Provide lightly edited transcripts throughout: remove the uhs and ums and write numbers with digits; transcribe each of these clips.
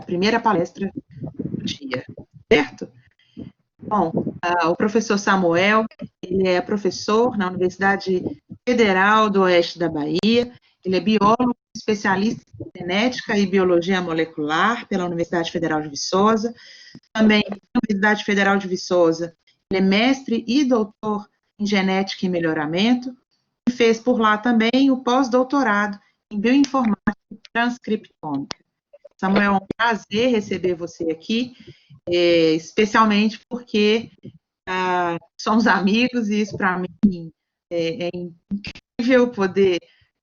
a primeira palestra do dia, certo? Bom, o professor Samuel, ele é professor na Universidade Federal do Oeste da Bahia, ele é biólogo, especialista em genética e biologia molecular pela Universidade Federal de Viçosa, também na Universidade Federal de Viçosa, ele é mestre e doutor em genética e melhoramento, e fez por lá também o pós-doutorado em bioinformática e transcriptômica. Samuel, é um prazer receber você aqui, especialmente porque somos amigos e isso para mim é incrível poder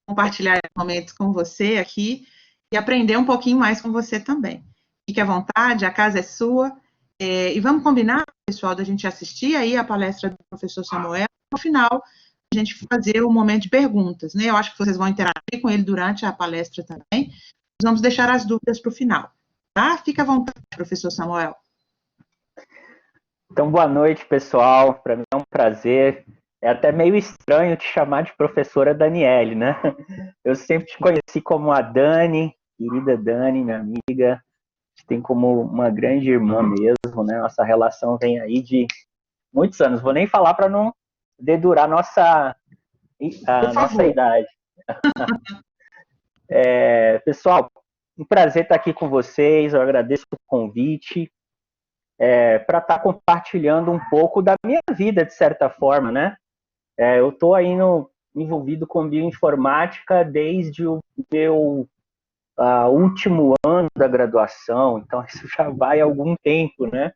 compartilhar momentos com você aqui e aprender um pouquinho mais com você também. Fique à vontade, a casa é sua, e vamos combinar, pessoal, da gente assistir aí a palestra do professor Samuel, no final a gente fazer o momento de perguntas, né? Eu acho que vocês vão interagir com ele durante a palestra também. Nós vamos deixar as dúvidas para o final, tá? Fica à vontade, professor Samuel. Então, boa noite, pessoal. Para mim é um prazer. É até meio estranho te chamar de professora Daniele, né? Eu sempre te conheci como a Dani, querida Dani, minha amiga. A gente tem como uma grande irmã mesmo, né? Nossa relação vem aí de muitos anos. Vou nem falar para não dedurar a nossa idade. Pessoal, um prazer estar aqui com vocês. Eu agradeço o convite para estar compartilhando um pouco da minha vida, de certa forma, né? Eu estou aí envolvido com bioinformática desde o meu último ano da graduação, então isso já vai há algum tempo, né?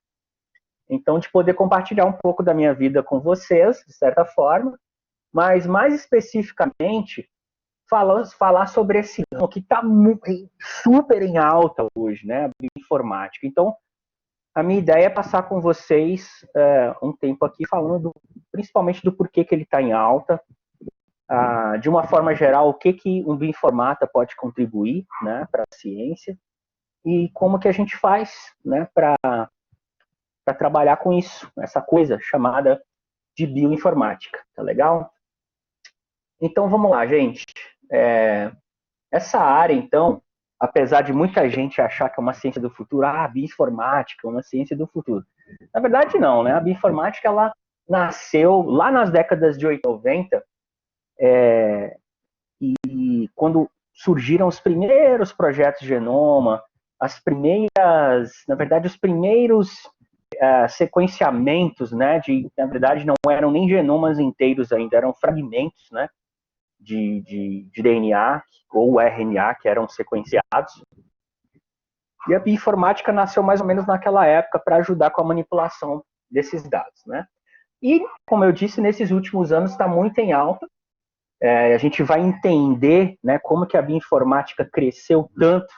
Então, de poder compartilhar um pouco da minha vida com vocês, de certa forma, mas mais especificamente, falar sobre esse ramo que está super em alta hoje, né? A bioinformática. Então, a minha ideia é passar com vocês um tempo aqui falando principalmente do porquê que ele está em alta, de uma forma geral, o que um bioinformata pode contribuir, né, para a ciência e como que a gente faz, né, para trabalhar com isso, essa coisa chamada de bioinformática, tá legal? Então vamos lá, gente. Essa área, então, apesar de muita gente achar que é uma ciência do futuro, a bioinformática é uma ciência do futuro. Na verdade, não, né? A bioinformática, ela nasceu lá nas décadas de 90, e quando surgiram os primeiros projetos de genoma, na verdade, os primeiros sequenciamentos, né? Na verdade, não eram nem genomas inteiros ainda, eram fragmentos, né? De DNA ou RNA que eram sequenciados. E a bioinformática nasceu mais ou menos naquela época para ajudar com a manipulação desses dados, né? E, como eu disse, nesses últimos anos está muito em alta. A gente vai entender, né, como que a bioinformática cresceu tanto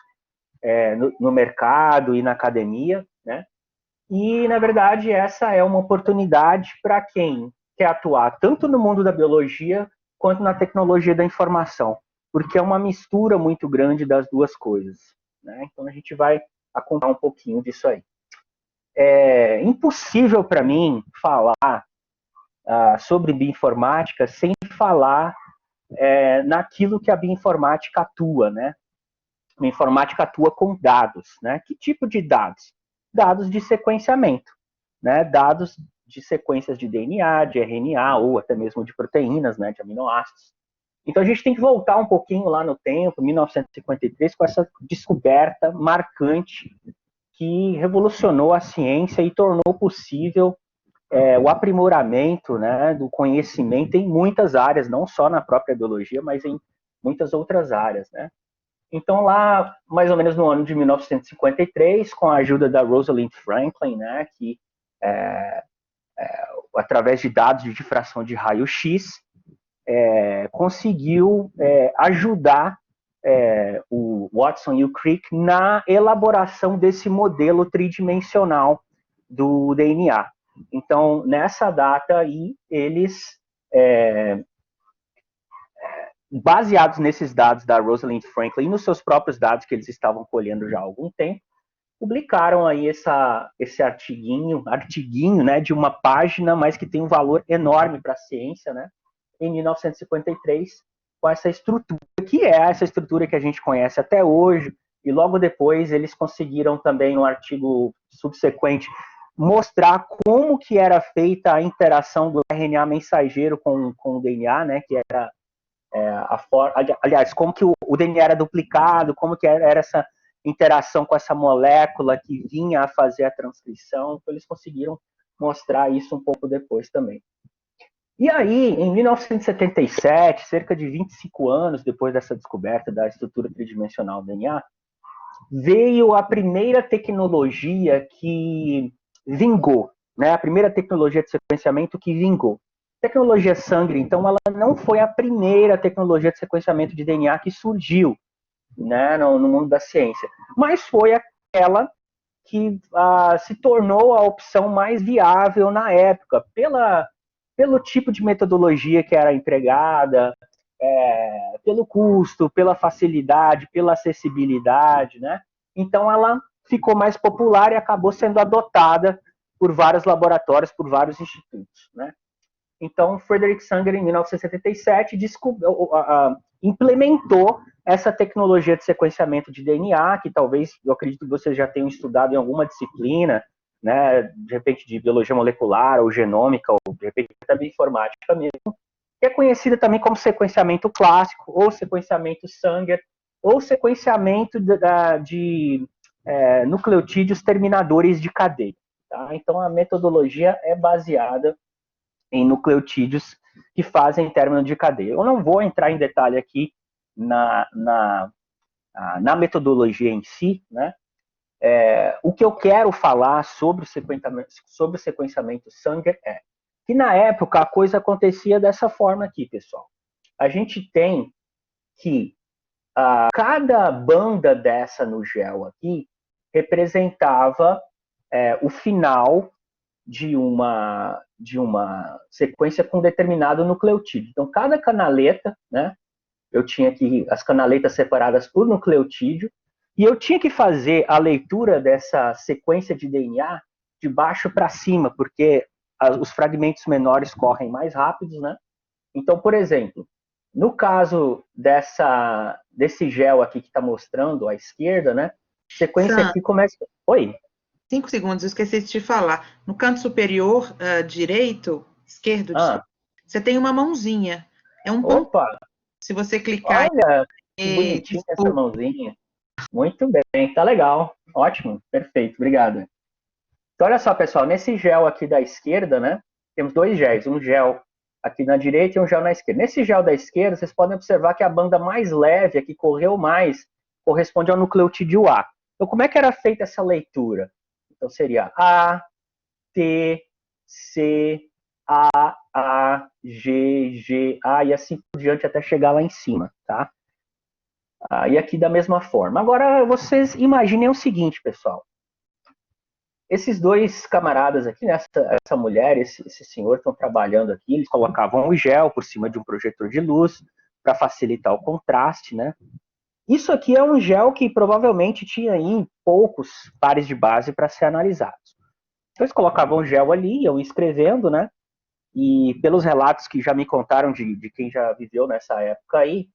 no mercado e na academia, né? E, na verdade, essa é uma oportunidade para quem quer atuar tanto no mundo da biologia quanto na tecnologia da informação, porque é uma mistura muito grande das duas coisas, né? Então a gente vai acompanhar um pouquinho disso aí. É impossível para mim falar sobre bioinformática sem falar naquilo que a bioinformática atua, né? A bioinformática atua com dados, né? Que tipo de dados? Dados de sequenciamento, né? Dados de sequências de DNA, de RNA ou até mesmo de proteínas, né? De aminoácidos. Então a gente tem que voltar um pouquinho lá no tempo, 1953, com essa descoberta marcante que revolucionou a ciência e tornou possível o aprimoramento, né, do conhecimento em muitas áreas, não só na própria biologia, mas em muitas outras áreas, né? Então lá, mais ou menos no ano de 1953, com a ajuda da Rosalind Franklin, né, que através de dados de difração de raio-x, conseguiu ajudar o Watson e o Crick na elaboração desse modelo tridimensional do DNA. Então, nessa data aí, eles, baseados nesses dados da Rosalind Franklin e nos seus próprios dados que eles estavam colhendo já há algum tempo, publicaram aí esse artiguinho, né, de uma página, mas que tem um valor enorme para a ciência, né, em 1953, com essa estrutura, que é essa estrutura que a gente conhece até hoje, e logo depois eles conseguiram também, no artigo subsequente, mostrar como que era feita a interação do RNA mensageiro com o DNA, né, que era aliás, como que o DNA era duplicado, como que era essa interação com essa molécula que vinha a fazer a transcrição. Então, eles conseguiram mostrar isso um pouco depois também. E aí, em 1977, cerca de 25 anos depois dessa descoberta da estrutura tridimensional do DNA, veio a primeira tecnologia que vingou, né? A primeira tecnologia de sequenciamento que vingou. Tecnologia Sanger, então, ela não foi a primeira tecnologia de sequenciamento de DNA que surgiu, né, no mundo da ciência, mas foi aquela que se tornou a opção mais viável na época, pelo tipo de metodologia que era empregada, pelo custo, pela facilidade, pela acessibilidade, né? Então ela ficou mais popular e acabou sendo adotada por vários laboratórios, por vários institutos, né? Então, Frederick Sanger, em 1977, implementou essa tecnologia de sequenciamento de DNA, que talvez, eu acredito que vocês já tenham estudado em alguma disciplina, né, de repente de biologia molecular, ou genômica, ou de repente também informática mesmo, que é conhecida também como sequenciamento clássico, ou sequenciamento Sanger, ou sequenciamento de nucleotídeos terminadores de cadeia. Tá? Então, a metodologia é baseada em nucleotídeos que fazem término de cadeia. Eu não vou entrar em detalhe aqui na metodologia em si, né? O que eu quero falar sobre o sequenciamento Sanger é que, na época, a coisa acontecia dessa forma aqui, pessoal. A gente tem que cada banda dessa no gel aqui representava o final de uma sequência com determinado nucleotídeo. Então, cada canaleta, né, eu tinha aqui as canaletas separadas por nucleotídeo, e eu tinha que fazer a leitura dessa sequência de DNA de baixo para cima, porque os fragmentos menores correm mais rápidos, né? Então, por exemplo, no caso desse gel aqui que está mostrando à esquerda, né? Sequência aqui começa... Oi? 5 segundos, eu esqueci de te falar. No canto superior direito, esquerdo, você tem uma mãozinha. É um ponto. Se você clicar... Olha, que bonitinha essa mãozinha. Muito bem, tá legal. Ótimo, perfeito, obrigado. Então, olha só, pessoal, nesse gel aqui da esquerda, né? Temos dois géis, um gel aqui na direita e um gel na esquerda. Nesse gel da esquerda, vocês podem observar que a banda mais leve, a que correu mais, corresponde ao nucleotídeo A. Então, como é que era feita essa leitura? Então, seria A, T, C, A, G, G, A, e assim por diante até chegar lá em cima, tá? E aqui da mesma forma. Agora, vocês imaginem o seguinte, pessoal. Esses dois camaradas aqui, né, essa mulher, esse senhor, estão trabalhando aqui, eles colocavam o gel por cima de um projetor de luz para facilitar o contraste, né? Isso aqui é um gel que provavelmente tinha aí poucos pares de base para ser analisados. Então, eles colocavam o gel ali, iam escrevendo, né? E pelos relatos que já me contaram de quem já viveu nessa época aí,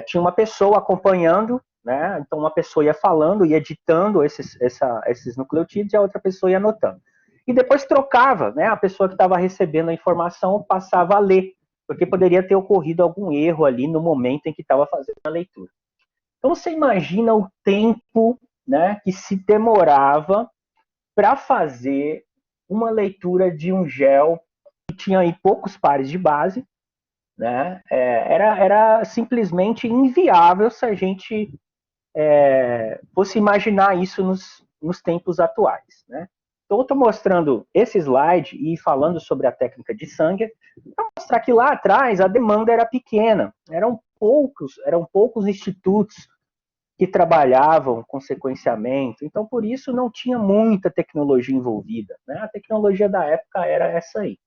tinha uma pessoa acompanhando, né? Então uma pessoa ia falando e editando esses nucleotídeos e a outra pessoa ia anotando. E depois trocava, né? A pessoa que estava recebendo a informação passava a ler, porque poderia ter ocorrido algum erro ali no momento em que estava fazendo a leitura. Então você imagina o tempo, né, que se demorava para fazer uma leitura de um gel que tinha aí poucos pares de base, né? Era simplesmente inviável se a gente fosse imaginar isso nos tempos atuais, né? Então, eu estou mostrando esse slide e falando sobre a técnica de Sanger para mostrar que lá atrás a demanda era pequena, eram poucos institutos que trabalhavam com sequenciamento, então por isso não tinha muita tecnologia envolvida, né? A tecnologia da época era essa aí.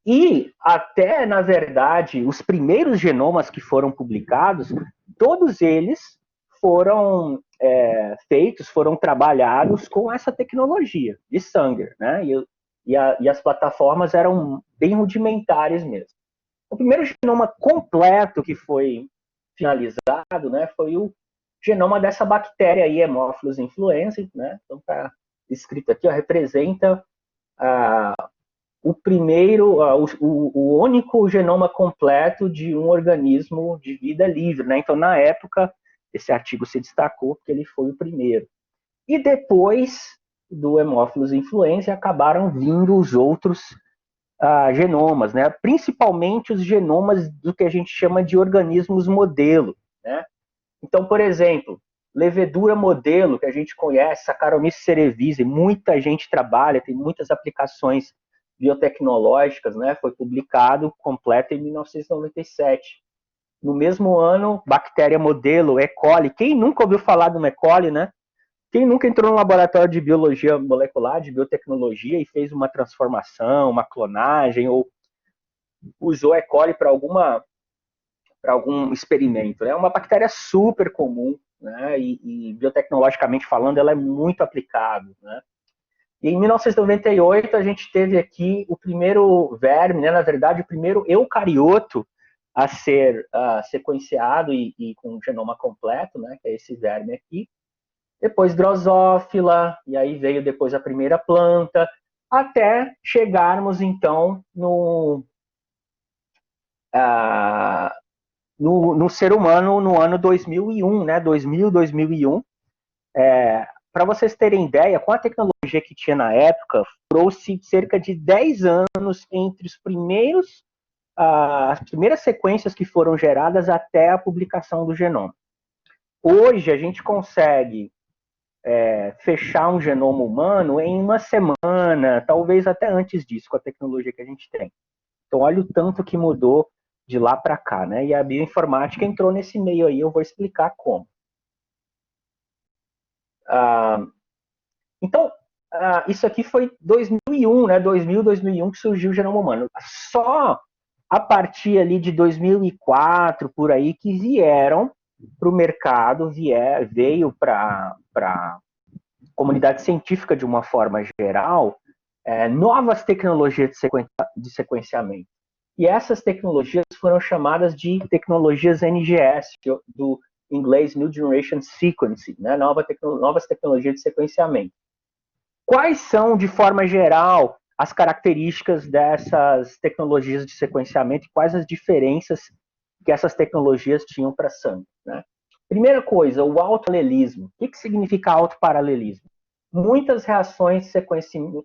E até, na verdade, os primeiros genomas que foram publicados, todos eles foram foram trabalhados com essa tecnologia de Sanger, né? E as plataformas eram bem rudimentares mesmo. O primeiro genoma completo que foi finalizado, né, foi o genoma dessa bactéria aí, Haemophilus influenzae, né? Então está escrito aqui, ó, representa o primeiro, o único genoma completo de um organismo de vida livre, né? Então, na época, esse artigo se destacou porque ele foi o primeiro. E depois do Haemophilus influenzae acabaram vindo os outros genomas, né? Principalmente os genomas do que a gente chama de organismos modelo, né? Então, por exemplo, levedura modelo, que a gente conhece, Saccharomyces cerevisiae, muita gente trabalha, tem muitas aplicações biotecnológicas, né? Foi publicado completo em 1997. No mesmo ano, bactéria modelo, E. coli. Quem nunca ouviu falar do E. coli, né? Quem nunca entrou no laboratório de biologia molecular, de biotecnologia, e fez uma transformação, uma clonagem, ou usou E. coli para algum experimento? É uma bactéria super comum, né? E biotecnologicamente falando, ela é muito aplicável, né? E em 1998, a gente teve aqui o primeiro verme, né? Na verdade, o primeiro eucarioto a ser sequenciado e com o genoma completo, né? Que é esse verme aqui. Depois Drosophila, e aí veio depois a primeira planta, até chegarmos, então, no ser humano no ano 2001, né? 2001. Para vocês terem ideia, com a tecnologia que tinha na época, trouxe cerca de 10 anos entre as primeiras sequências que foram geradas até a publicação do genoma. Hoje, a gente consegue fechar um genoma humano em uma semana, talvez até antes disso, com a tecnologia que a gente tem. Então, olha o tanto que mudou de lá para cá, né? E a bioinformática entrou nesse meio aí, eu vou explicar como. Então, isso aqui foi 2001, né? 2001 que surgiu o genoma humano. Só a partir ali de 2004, por aí, que vieram para o mercado, veio para a comunidade científica de uma forma geral, novas tecnologias de sequenciamento. E essas tecnologias foram chamadas de tecnologias NGS, do inglês New Generation Sequencing, né? Novas tecnologias de sequenciamento. Quais são, de forma geral, as características dessas tecnologias de sequenciamento e quais as diferenças que essas tecnologias tinham para sangue, né? Primeira coisa, o autoalelismo. O que significa autoparalelismo? Muitas reações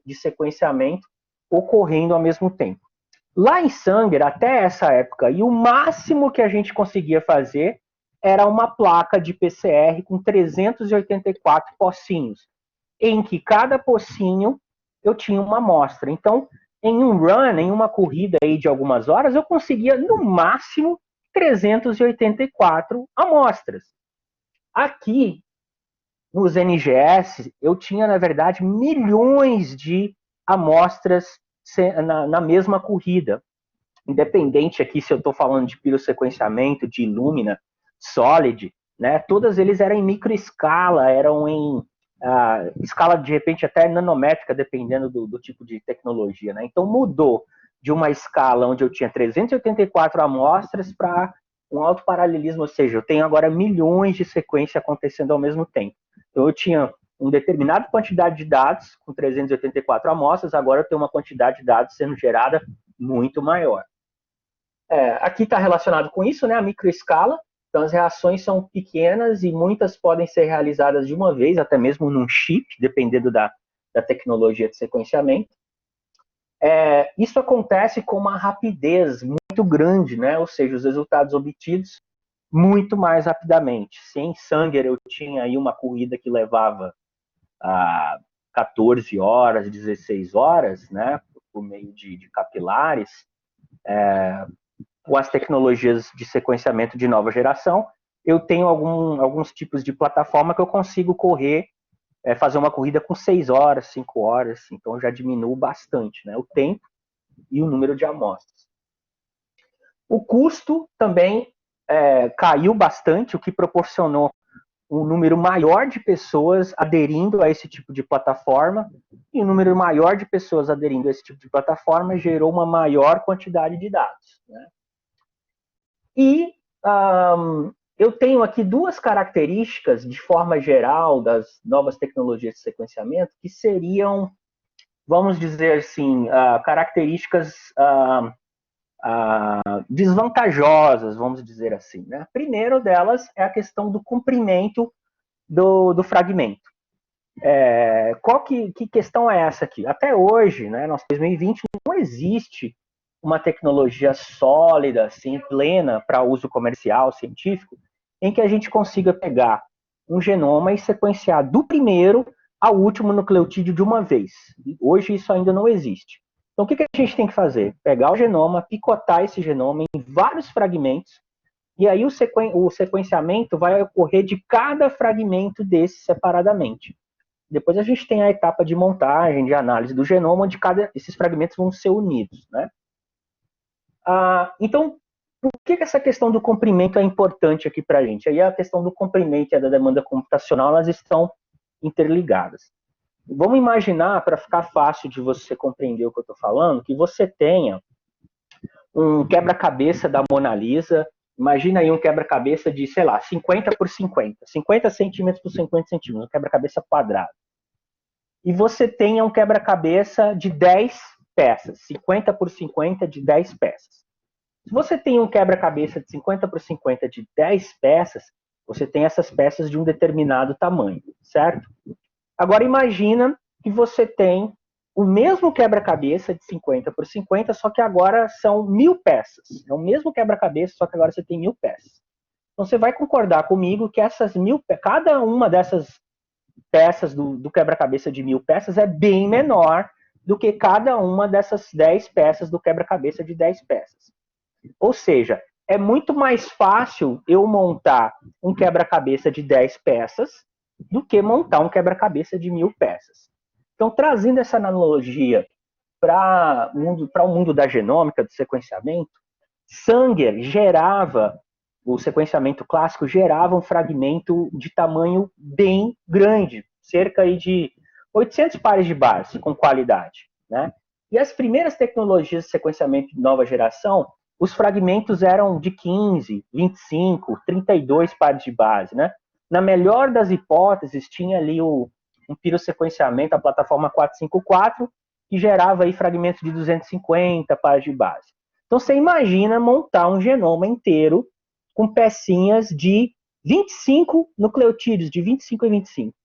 de sequenciamento ocorrendo ao mesmo tempo. Lá em Sanger, até essa época, e o máximo que a gente conseguia fazer era uma placa de PCR com 384 pocinhos, em que cada pocinho eu tinha uma amostra. Então, em um run, em uma corrida aí de algumas horas, eu conseguia, no máximo, 384 amostras. Aqui, nos NGS, eu tinha, na verdade, milhões de amostras na mesma corrida. Independente aqui se eu estou falando de pirossequenciamento, de Illumina, Solid, né? Todas eles eram em microescala, eram em escala de repente até nanométrica, dependendo do tipo de tecnologia, né? Então mudou de uma escala onde eu tinha 384 amostras para um autoparalelismo, ou seja, eu tenho agora milhões de sequências acontecendo ao mesmo tempo. Então eu tinha uma determinada quantidade de dados com 384 amostras, agora eu tenho uma quantidade de dados sendo gerada muito maior. Aqui está relacionado com isso, né, a microescala. Então, as reações são pequenas e muitas podem ser realizadas de uma vez, até mesmo num chip, dependendo da tecnologia de sequenciamento. Isso acontece com uma rapidez muito grande, né? Ou seja, os resultados obtidos muito mais rapidamente. Se em Sanger eu tinha aí uma corrida que levava 14 horas, 16 horas, né, por meio de capilares, com as tecnologias de sequenciamento de nova geração, eu tenho alguns tipos de plataforma que eu consigo correr, fazer uma corrida com 6 horas, 5 horas, então já diminuo bastante, né, o tempo e o número de amostras. O custo também caiu bastante, o que proporcionou um número maior de pessoas aderindo a esse tipo de plataforma, e um número maior de pessoas aderindo a esse tipo de plataforma gerou uma maior quantidade de dados, né? E eu tenho aqui duas características, de forma geral, das novas tecnologias de sequenciamento, que seriam, vamos dizer assim, características desvantajosas, vamos dizer assim. Né? Primeiro delas é a questão do comprimento do fragmento. Que questão é essa aqui? Até hoje, né, nós 2020, não existe uma tecnologia sólida, assim, plena para uso comercial, científico, em que a gente consiga pegar um genoma e sequenciar do primeiro ao último nucleotídeo de uma vez. Hoje isso ainda não existe. Então o que a gente tem que fazer? Pegar o genoma, picotar esse genoma em vários fragmentos, e aí o sequenciamento vai ocorrer de cada fragmento desse separadamente. Depois a gente tem a etapa de montagem, de análise do genoma, onde esses fragmentos vão ser unidos. Né? Então, por que essa questão do comprimento é importante aqui para a gente? Aí a questão do comprimento e a da demanda computacional, elas estão interligadas. Vamos imaginar, para ficar fácil de você compreender o que eu estou falando, que você tenha um quebra-cabeça da Mona Lisa. Imagina aí um quebra-cabeça de, sei lá, 50 por 50, 50 centímetros por 50 centímetros, um quebra-cabeça quadrado. E você tenha um quebra-cabeça de 10 peças, 50 por 50 de 10 peças. Se você tem um quebra-cabeça de 50 por 50 de 10 peças, você tem essas peças de um determinado tamanho, certo? Agora imagina que você tem o mesmo quebra-cabeça de 50 por 50, só que agora são 1000 peças. É o mesmo quebra-cabeça, só que agora você tem 1000 peças. Então você vai concordar comigo que essas 1000, cada uma dessas peças do quebra-cabeça de 1000 peças é bem menor do que cada uma dessas 10 peças do quebra-cabeça de 10 peças. Ou seja, é muito mais fácil eu montar um quebra-cabeça de 10 peças do que montar um quebra-cabeça de 1000 peças. Então, trazendo essa analogia para o mundo da genômica, do sequenciamento, Sanger gerava, o sequenciamento clássico gerava um fragmento de tamanho bem grande, cerca de 800 pares de base, com qualidade. Né? E as primeiras tecnologias de sequenciamento de nova geração, os fragmentos eram de 15, 25, 32 pares de base. Né? Na melhor das hipóteses, tinha ali um pirossequenciamento, a plataforma 454, que gerava aí fragmentos de 250 pares de base. Então, você imagina montar um genoma inteiro com pecinhas de 25 nucleotídeos, de 25 em 25.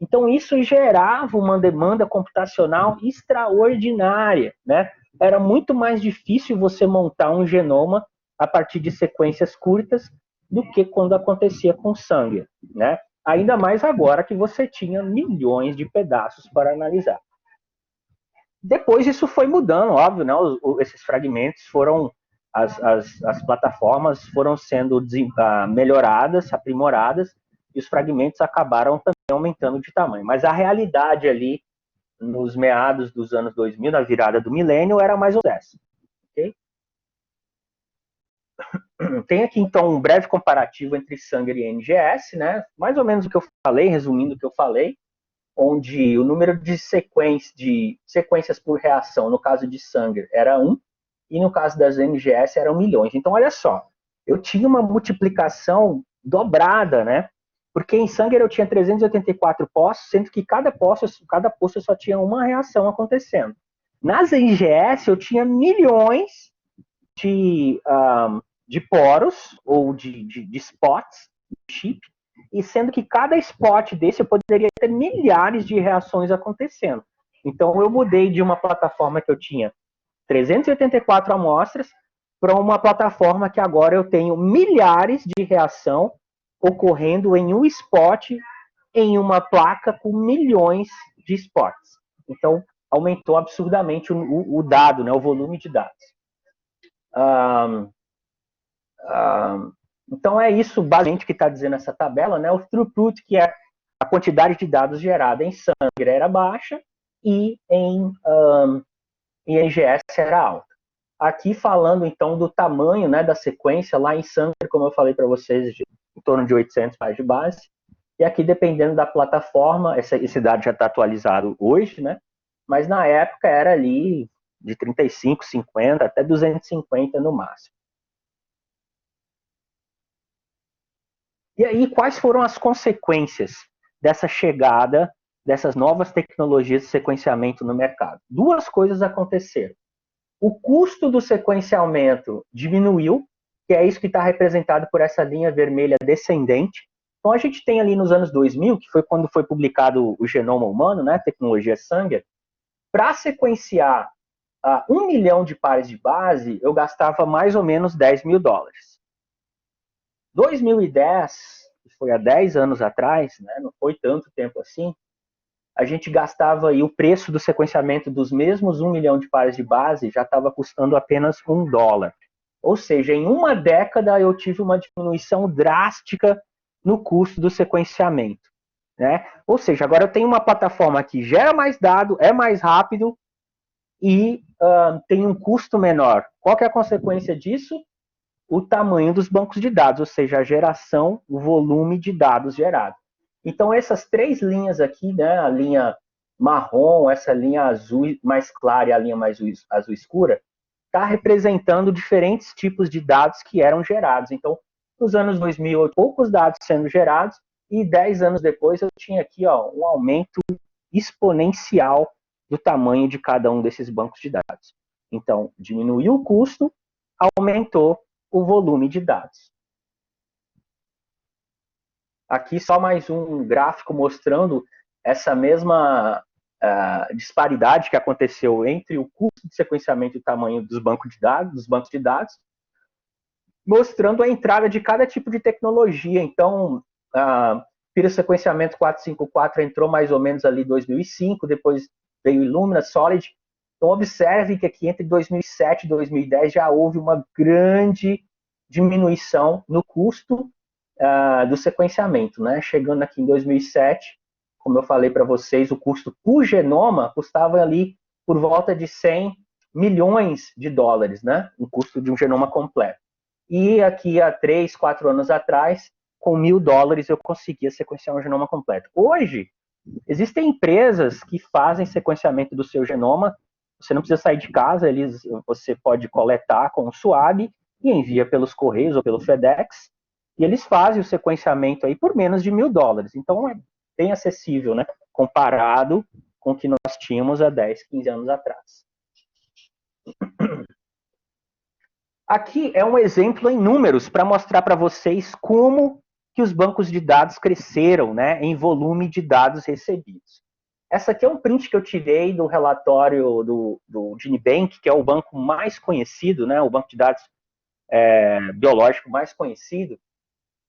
Então, isso gerava uma demanda computacional extraordinária. Né? Era muito mais difícil você montar um genoma a partir de sequências curtas do que quando acontecia com Sanger. Né? Ainda mais agora que você tinha milhões de pedaços para analisar. Depois isso foi mudando, óbvio, né? Esses fragmentos foram, as plataformas foram sendo melhoradas, aprimoradas, e os fragmentos acabaram também aumentando de tamanho. Mas a realidade ali, nos meados dos anos 2000, na virada do milênio, era mais ou menos essa. Okay? Tem aqui, então, um breve comparativo entre Sanger e NGS, né? Mais ou menos o que eu falei, resumindo o que eu falei, onde o número de sequências por reação, no caso de Sanger, era 1, e no caso das NGS eram milhões. Então, olha só, eu tinha uma multiplicação dobrada, né? Porque em Sanger eu tinha 384 poços, sendo que cada poço só tinha uma reação acontecendo. Nas NGS eu tinha milhões de poros, ou de spots, de chip, e sendo que cada spot desse eu poderia ter milhares de reações acontecendo. Então eu mudei de uma plataforma que eu tinha 384 amostras para uma plataforma que agora eu tenho milhares de reação ocorrendo em um spot em uma placa com milhões de spots. Então aumentou absurdamente o dado, né, o volume de dados. Então é isso basicamente que está dizendo essa tabela, né? O throughput, que é a quantidade de dados gerada em Sanger, era baixa e em NGS era alta. Aqui falando então do tamanho, né, da sequência, lá em Sanger, como eu falei para vocês, em torno de 800 pares de base, e aqui dependendo da plataforma, esse dado já está atualizado hoje, né? Mas na época era ali de 35, 50 até 250 no máximo. E aí, quais foram as consequências dessa chegada dessas novas tecnologias de sequenciamento no mercado? Duas coisas aconteceram. O custo do sequenciamento diminuiu, que é isso que está representado por essa linha vermelha descendente. Então, a gente tem ali nos anos 2000, que foi quando foi publicado o genoma humano, né, tecnologia Sanger, para sequenciar 1 milhão de pares de base, eu gastava mais ou menos $10.000. 2010, que foi há 10 anos atrás, né, não foi tanto tempo assim, a gente gastava aí o preço do sequenciamento dos mesmos 1 milhão de pares de base já estava custando apenas $1. Ou seja, em uma década eu tive uma diminuição drástica no custo do sequenciamento, né? Ou seja, agora eu tenho uma plataforma que gera mais dado, é mais rápido e tem um custo menor. Qual que é a consequência disso? O tamanho dos bancos de dados, ou seja, a geração, o volume de dados gerado. Então, essas três linhas aqui, né, a linha marrom, essa linha azul mais clara e a linha mais azul escura, está representando diferentes tipos de dados que eram gerados. Então, nos anos 2000, poucos dados sendo gerados, e 10 anos depois eu tinha aqui um aumento exponencial do tamanho de cada um desses bancos de dados. Então, diminuiu o custo, aumentou o volume de dados. Aqui só mais um gráfico mostrando essa mesma disparidade que aconteceu entre o custo de sequenciamento e o tamanho dos bancos de dados, mostrando a entrada de cada tipo de tecnologia. Então, pirossequenciamento 454 entrou mais ou menos ali em 2005, depois veio Illumina, Solid. Então, observe que aqui entre 2007 e 2010 já houve uma grande diminuição no custo do sequenciamento, né? Chegando aqui em 2007, como eu falei para vocês, o custo por genoma custava ali por volta de $100 milhões, né? O custo de um genoma completo. E aqui há 3, 4 anos atrás, com $1.000 eu conseguia sequenciar um genoma completo. Hoje, existem empresas que fazem sequenciamento do seu genoma. Você não precisa sair de casa, você pode coletar com o SWAB e envia pelos Correios ou pelo FedEx, e eles fazem o sequenciamento aí por menos de $1.000. Então, é bem acessível, né? Comparado com o que nós tínhamos há 10, 15 anos atrás. Aqui é um exemplo em números para mostrar para vocês como que os bancos de dados cresceram, né, em volume de dados recebidos. Essa aqui é um print que eu tirei do relatório do GenBank, que é o banco mais conhecido, né, o banco de dados biológico mais conhecido.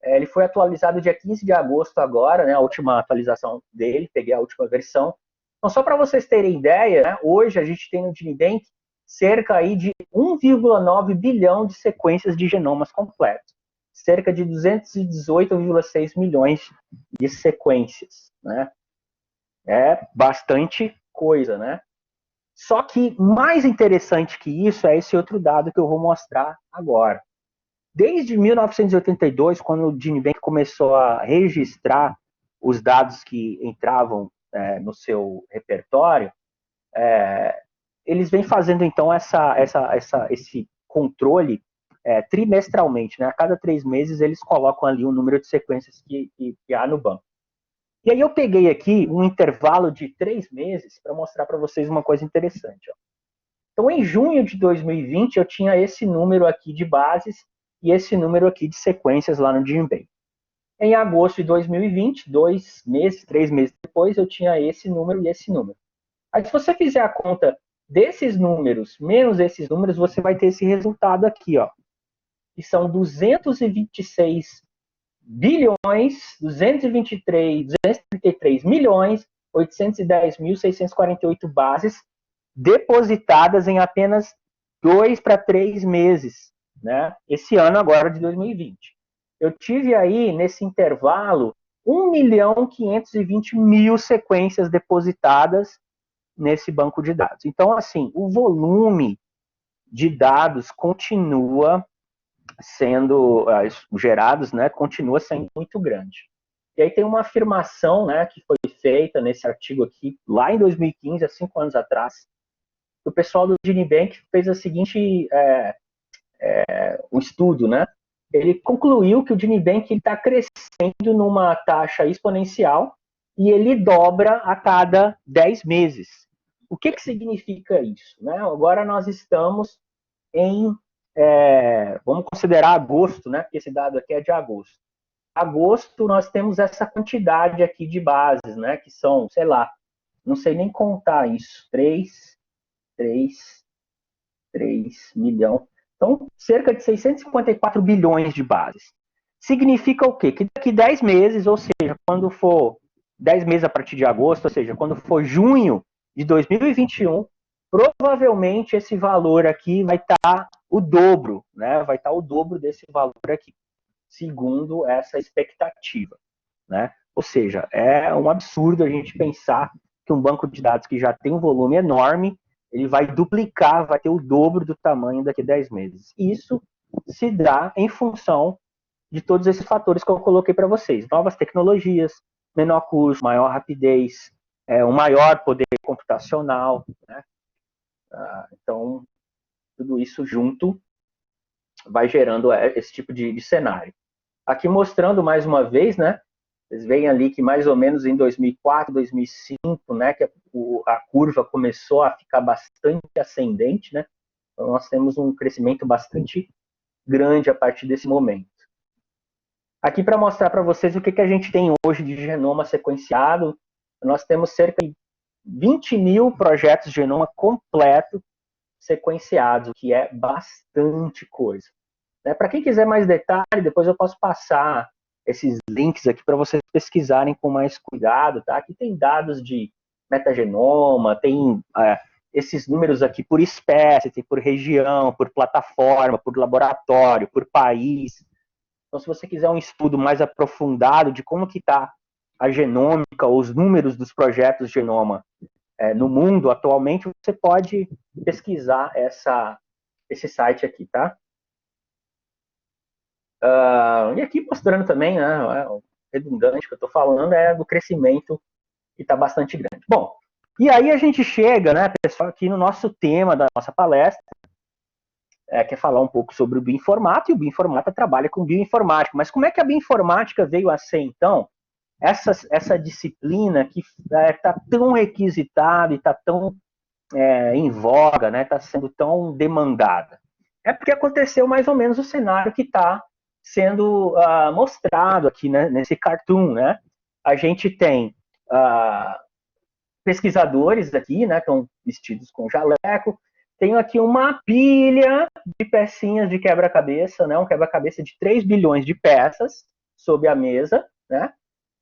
Ele foi atualizado dia 15 de agosto agora, né, a última atualização dele, peguei a última versão. Então, só para vocês terem ideia, né, hoje a gente tem no GenBank cerca aí de 1,9 bilhão de sequências de genomas completos. Cerca de 218,6 milhões de sequências, né? É bastante coisa, né? Só que mais interessante que isso é esse outro dado que eu vou mostrar agora. Desde 1982, quando o GenBank começou a registrar os dados que entravam no seu repertório, eles vêm fazendo, então, esse controle trimestralmente, né? A cada 3 meses eles colocam ali o número de sequências que há no banco. E aí eu peguei aqui um intervalo de 3 meses para mostrar para vocês uma coisa interessante. Ó. Então, em junho de 2020, eu tinha esse número aqui de bases e esse número aqui de sequências lá no GenBank. Em agosto de 2020, 2 meses, 3 meses depois, eu tinha esse número e esse número. Aí, se você fizer a conta desses números menos esses números, você vai ter esse resultado aqui, ó, que são 226 bilhões, 233 milhões, 810.648 bases depositadas em apenas 2 para 3 meses, né? Esse ano agora de 2020. Eu tive aí, nesse intervalo, 1.520.000 sequências depositadas nesse banco de dados. Então, assim, o volume de dados continua sendo gerados, né, continua sendo muito grande. E aí tem uma afirmação, né, que foi feita nesse artigo aqui, lá em 2015, há 5 anos atrás, o pessoal do GenBank fez a seguinte um estudo, né? ele concluiu que o Genibank está crescendo numa taxa exponencial e ele dobra a cada 10 meses. O que significa isso? Né? Agora nós estamos em, vamos considerar agosto, né? Porque esse dado aqui é de agosto. Agosto nós temos essa quantidade aqui de bases, né? Que são, sei lá, não sei nem contar isso, 3 milhão. Então, cerca de 654 bilhões de bases. Significa o quê? Que daqui 10 meses, ou seja, quando for 10 meses a partir de agosto, ou seja, quando for junho de 2021, provavelmente esse valor aqui vai estar o dobro, né? Vai estar o dobro desse valor aqui, segundo essa expectativa, né? Ou seja, é um absurdo a gente pensar que um banco de dados que já tem um volume enorme, ele vai duplicar, vai ter o dobro do tamanho daqui a 10 meses. Isso se dá em função de todos esses fatores que eu coloquei para vocês. Novas tecnologias, menor custo, maior rapidez, um maior poder computacional, né? Então, tudo isso junto vai gerando esse tipo de cenário. Aqui mostrando mais uma vez, né? Vocês veem ali que mais ou menos em 2004, 2005, né, que a curva começou a ficar bastante ascendente, né? Então nós temos um crescimento bastante grande a partir desse momento. Aqui para mostrar para vocês o que a gente tem hoje de genoma sequenciado, nós temos cerca de 20 mil projetos de genoma completo sequenciados, o que é bastante coisa. Para quem quiser mais detalhe, depois eu posso passar esses links aqui para vocês pesquisarem com mais cuidado, tá? Aqui tem dados de metagenoma, tem esses números aqui por espécie, tem por região, por plataforma, por laboratório, por país. Então, se você quiser um estudo mais aprofundado de como que está a genômica, ou os números dos projetos de genoma no mundo atualmente, você pode pesquisar esse site aqui, tá? E aqui mostrando também, né, o redundante que eu estou falando é do crescimento que está bastante grande. Bom, e aí a gente chega, né, pessoal, aqui no nosso tema da nossa palestra, que é falar um pouco sobre o bioinformata, e o bioinformata trabalha com bioinformática. Mas como é que a bioinformática veio a ser, então, essa disciplina que está tão requisitada e está tão em voga, né, está sendo tão demandada? É porque aconteceu mais ou menos o cenário que está sendo mostrado aqui, né, nesse cartoon, né? A gente tem pesquisadores aqui, né, estão vestidos com jaleco. Tenho aqui uma pilha de pecinhas de quebra-cabeça, né, um quebra-cabeça de 3 bilhões de peças sob a mesa, né?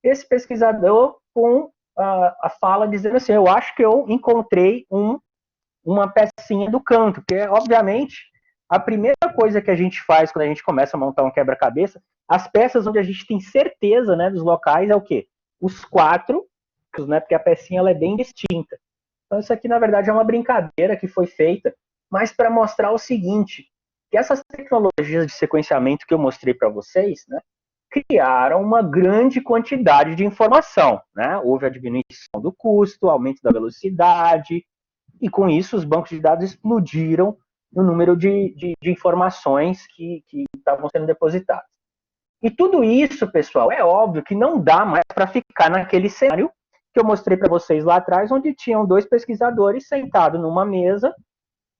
Esse pesquisador com a fala dizendo assim, eu acho que eu encontrei uma pecinha do canto, porque, obviamente, a primeira coisa que a gente faz quando a gente começa a montar um quebra-cabeça, as peças onde a gente tem certeza, né, dos locais é o quê? Os 4, né, porque a pecinha ela é bem distinta. Então isso aqui, na verdade, é uma brincadeira que foi feita, mas para mostrar o seguinte, que essas tecnologias de sequenciamento que eu mostrei para vocês, né, criaram uma grande quantidade de informação, né? Houve a diminuição do custo, aumento da velocidade, e com isso os bancos de dados explodiram no número de informações que estavam sendo depositadas. E tudo isso, pessoal, é óbvio que não dá mais para ficar naquele cenário que eu mostrei para vocês lá atrás, onde tinham 2 pesquisadores sentados numa mesa,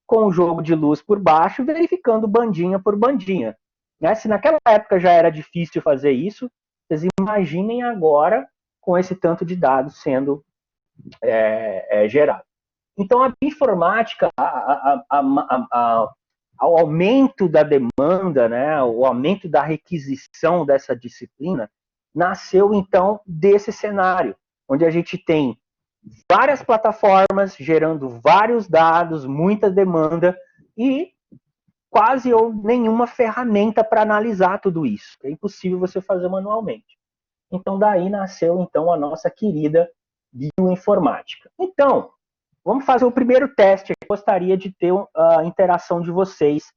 com o jogo de luz por baixo, verificando bandinha por bandinha. Né? Se naquela época já era difícil fazer isso, vocês imaginem agora com esse tanto de dados sendo gerado. Então, a bioinformática, ao aumento da demanda, né, o aumento da requisição dessa disciplina, nasceu, então, desse cenário, onde a gente tem várias plataformas gerando vários dados, muita demanda e quase ou nenhuma ferramenta para analisar tudo isso. É impossível você fazer manualmente. Então, daí nasceu, então, a nossa querida bioinformática. Então, vamos fazer o primeiro teste. Eu gostaria de ter a interação de vocês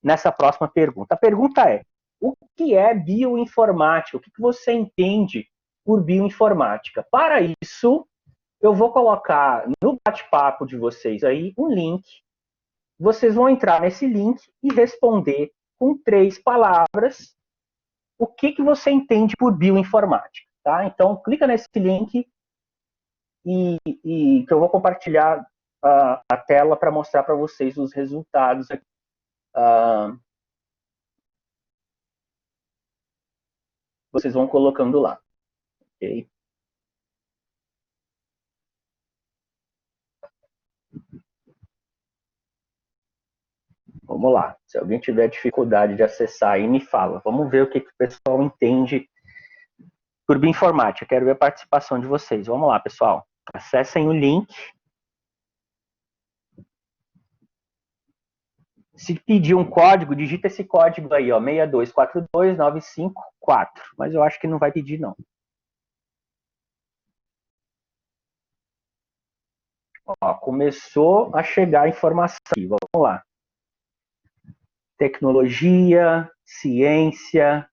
nessa próxima pergunta. A pergunta é, o que é bioinformática? O que você entende por bioinformática? Para isso, eu vou colocar no bate-papo de vocês aí um link. Vocês vão entrar nesse link e responder com 3 palavras o que você entende por bioinformática. Tá? Então, clica nesse link e que eu vou compartilhar a tela para mostrar para vocês os resultados aqui. Vocês vão colocando lá. Okay? Vamos lá. Se alguém tiver dificuldade de acessar aí, me fala. Vamos ver o que o pessoal entende por bioinformática. Quero ver a participação de vocês. Vamos lá, pessoal. Acessem o link. Se pedir um código, digita esse código aí, ó, 6242954. Mas eu acho que não vai pedir, não. Ó, começou a chegar a informação aqui. Vamos lá. Tecnologia, ciência,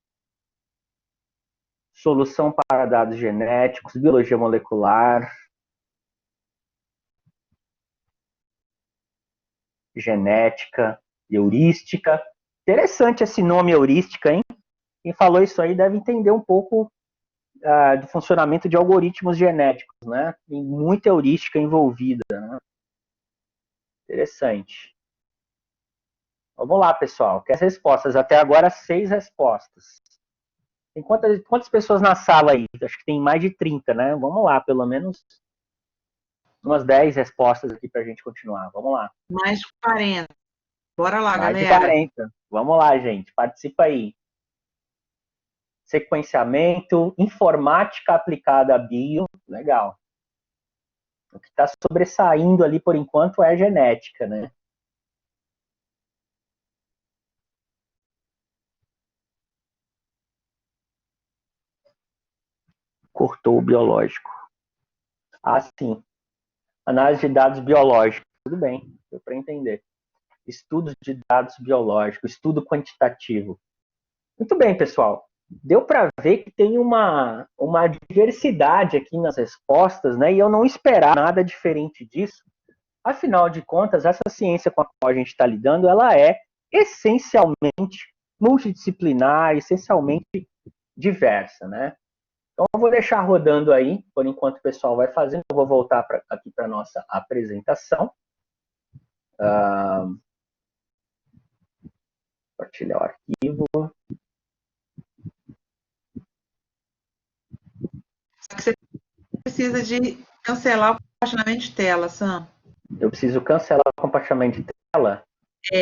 solução para dados genéticos, biologia molecular, genética, heurística. Interessante esse nome heurística, hein? Quem falou isso aí deve entender um pouco do funcionamento de algoritmos genéticos, né? Tem muita heurística envolvida, né? Interessante. Vamos lá, pessoal. Que as respostas, até agora, 6 respostas. Tem quantas pessoas na sala aí? Acho que tem mais de 30, né? Vamos lá, pelo menos umas 10 respostas aqui para a gente continuar. Vamos lá. Mais de 40. Bora lá, mais galera. Mais de 40. Vamos lá, gente. Participa aí. Sequenciamento, informática aplicada a bio. Legal. O que está sobressaindo ali, por enquanto, é genética, né? Cortou o biológico. Ah, sim. Análise de dados biológicos. Tudo bem, deu para entender. Estudos de dados biológicos, estudo quantitativo. Muito bem, pessoal. Deu para ver que tem uma diversidade aqui nas respostas, né? E eu não esperava nada diferente disso. Afinal de contas, essa ciência com a qual a gente está lidando, ela é essencialmente multidisciplinar, essencialmente diversa, né? Então, eu vou deixar rodando aí, por enquanto o pessoal vai fazendo. Eu vou voltar aqui para a nossa apresentação. Compartilhar o arquivo. Só que você precisa de cancelar o compartilhamento de tela, Sam. Eu preciso cancelar o compartilhamento de tela?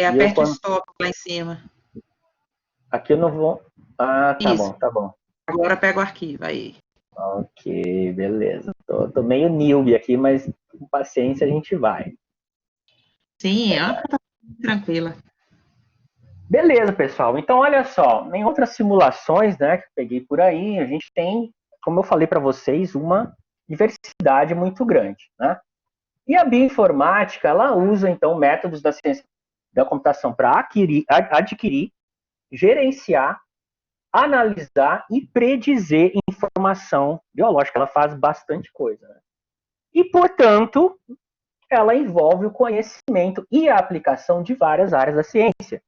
Aperte o stop lá em cima. Aqui eu não vou... Ah, tá Isso. bom, tá bom. Agora pega o arquivo aí. Ok, beleza. Tô meio newbie aqui, mas com paciência a gente vai. Sim, tá tranquila. Beleza, pessoal. Então, olha só, em outras simulações, né, que eu peguei por aí, a gente tem, como eu falei para vocês, uma diversidade muito grande, né? E a bioinformática, ela usa, então, métodos da ciência da computação para adquirir, gerenciar, analisar e predizer informação biológica. Ela faz bastante coisa, né? E, portanto, ela envolve o conhecimento e a aplicação de várias áreas da ciência.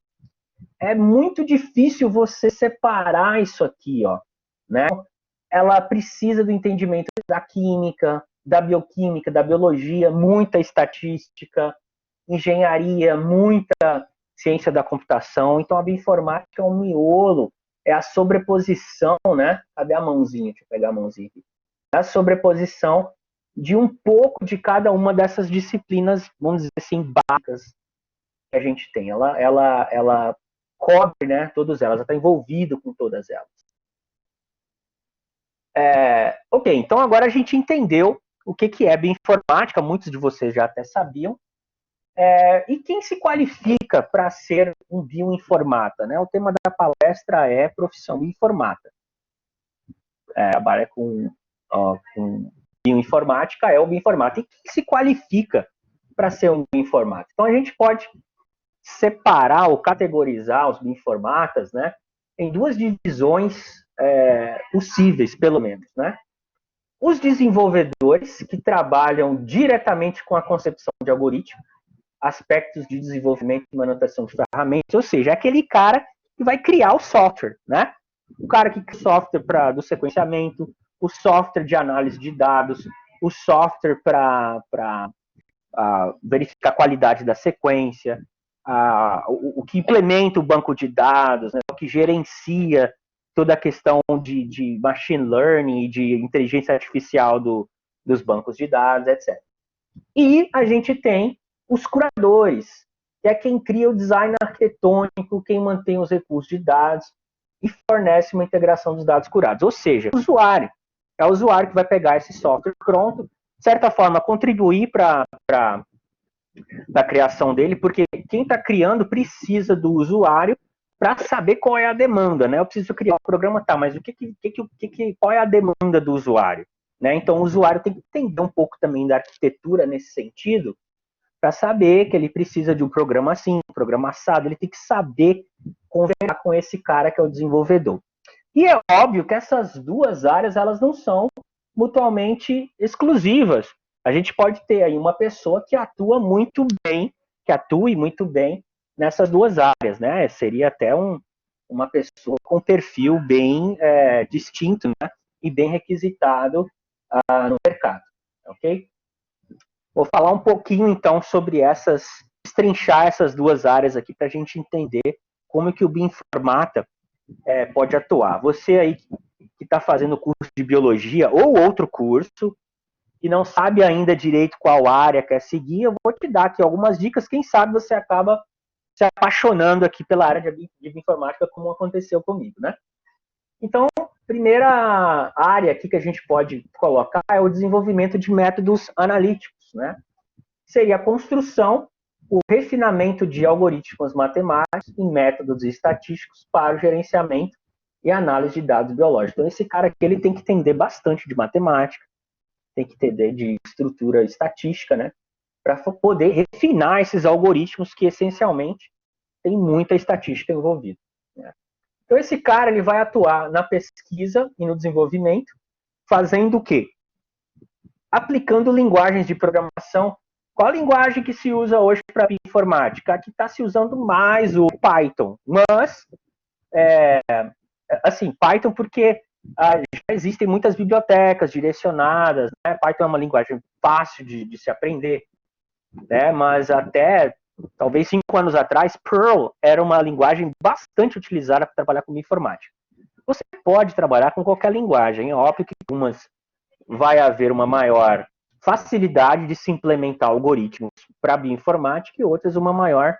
É muito difícil você separar isso aqui, ó, né? Ela precisa do entendimento da química, da bioquímica, da biologia, muita estatística, engenharia, muita ciência da computação. Então, a bioinformática é um miolo, é a sobreposição, né? Cadê a mãozinha? Deixa eu pegar a mãozinha aqui. É a sobreposição de um pouco de cada uma dessas disciplinas, vamos dizer assim, básicas que a gente tem. Ela cobre, né, todas elas, está envolvido com todas elas. Ok, então agora a gente entendeu o que é bioinformática, muitos de vocês já até sabiam. E quem se qualifica para ser um bioinformata? Né? O tema da palestra é profissão bioinformata. Trabalha com bioinformática, é o bioinformata. E quem se qualifica para ser um bioinformata? Então a gente pode separar ou categorizar os bioinformatas, né, em duas divisões possíveis, pelo menos, né? Os desenvolvedores, que trabalham diretamente com a concepção de algoritmo, aspectos de desenvolvimento e manutenção de ferramentas, ou seja, aquele cara e vai criar o software, né? O cara que cria o software do sequenciamento, o software de análise de dados, o software para verificar a qualidade da sequência, o que implementa o banco de dados, né? O que gerencia toda a questão de machine learning e de inteligência artificial dos bancos de dados, etc. E a gente tem os curadores, que é quem cria o design arquitetônico, quem mantém os recursos de dados e fornece uma integração dos dados curados. Ou seja, o usuário. É o usuário que vai pegar esse software pronto, de certa forma, contribuir para a criação dele, porque quem está criando precisa do usuário para saber qual é a demanda, né? Eu preciso criar um programa, tá, mas qual é a demanda do usuário? Né? Então, o usuário tem que entender um pouco também da arquitetura nesse sentido, para saber que ele precisa de um programa assim, um programa assado, ele tem que saber conversar com esse cara que é o desenvolvedor. E é óbvio que essas duas áreas, elas não são mutuamente exclusivas. A gente pode ter aí uma pessoa que atua muito bem, que atue muito bem nessas duas áreas, né? Seria até uma pessoa com perfil bem distinto, né? E bem requisitado no mercado, ok? Vou falar um pouquinho, então, sobre destrinchar essas duas áreas aqui para a gente entender como que o Bioinformata pode atuar. Você aí que está fazendo curso de biologia ou outro curso e não sabe ainda direito qual área quer seguir, eu vou te dar aqui algumas dicas, quem sabe você acaba se apaixonando aqui pela área de bioinformática, como aconteceu comigo, né? Então, primeira área aqui que a gente pode colocar é o desenvolvimento de métodos analíticos, né? Seria a construção, o refinamento de algoritmos matemáticos e métodos estatísticos para o gerenciamento e análise de dados biológicos. Então, esse cara aqui ele tem que entender bastante de matemática, tem que entender de estrutura estatística, né? Para poder refinar esses algoritmos que, essencialmente, tem muita estatística envolvida, né? Então, esse cara ele vai atuar na pesquisa e no desenvolvimento, fazendo o quê? Aplicando linguagens de programação. Qual a linguagem que se usa hoje para informática? Aqui está se usando mais o Python, mas, assim, Python porque já existem muitas bibliotecas direcionadas, né? Python é uma linguagem fácil de se aprender, né? Mas até talvez 5 anos atrás, Perl era uma linguagem bastante utilizada para trabalhar com informática. Você pode trabalhar com qualquer linguagem, é óbvio que algumas vai haver uma maior facilidade de se implementar algoritmos para bioinformática e outras uma maior,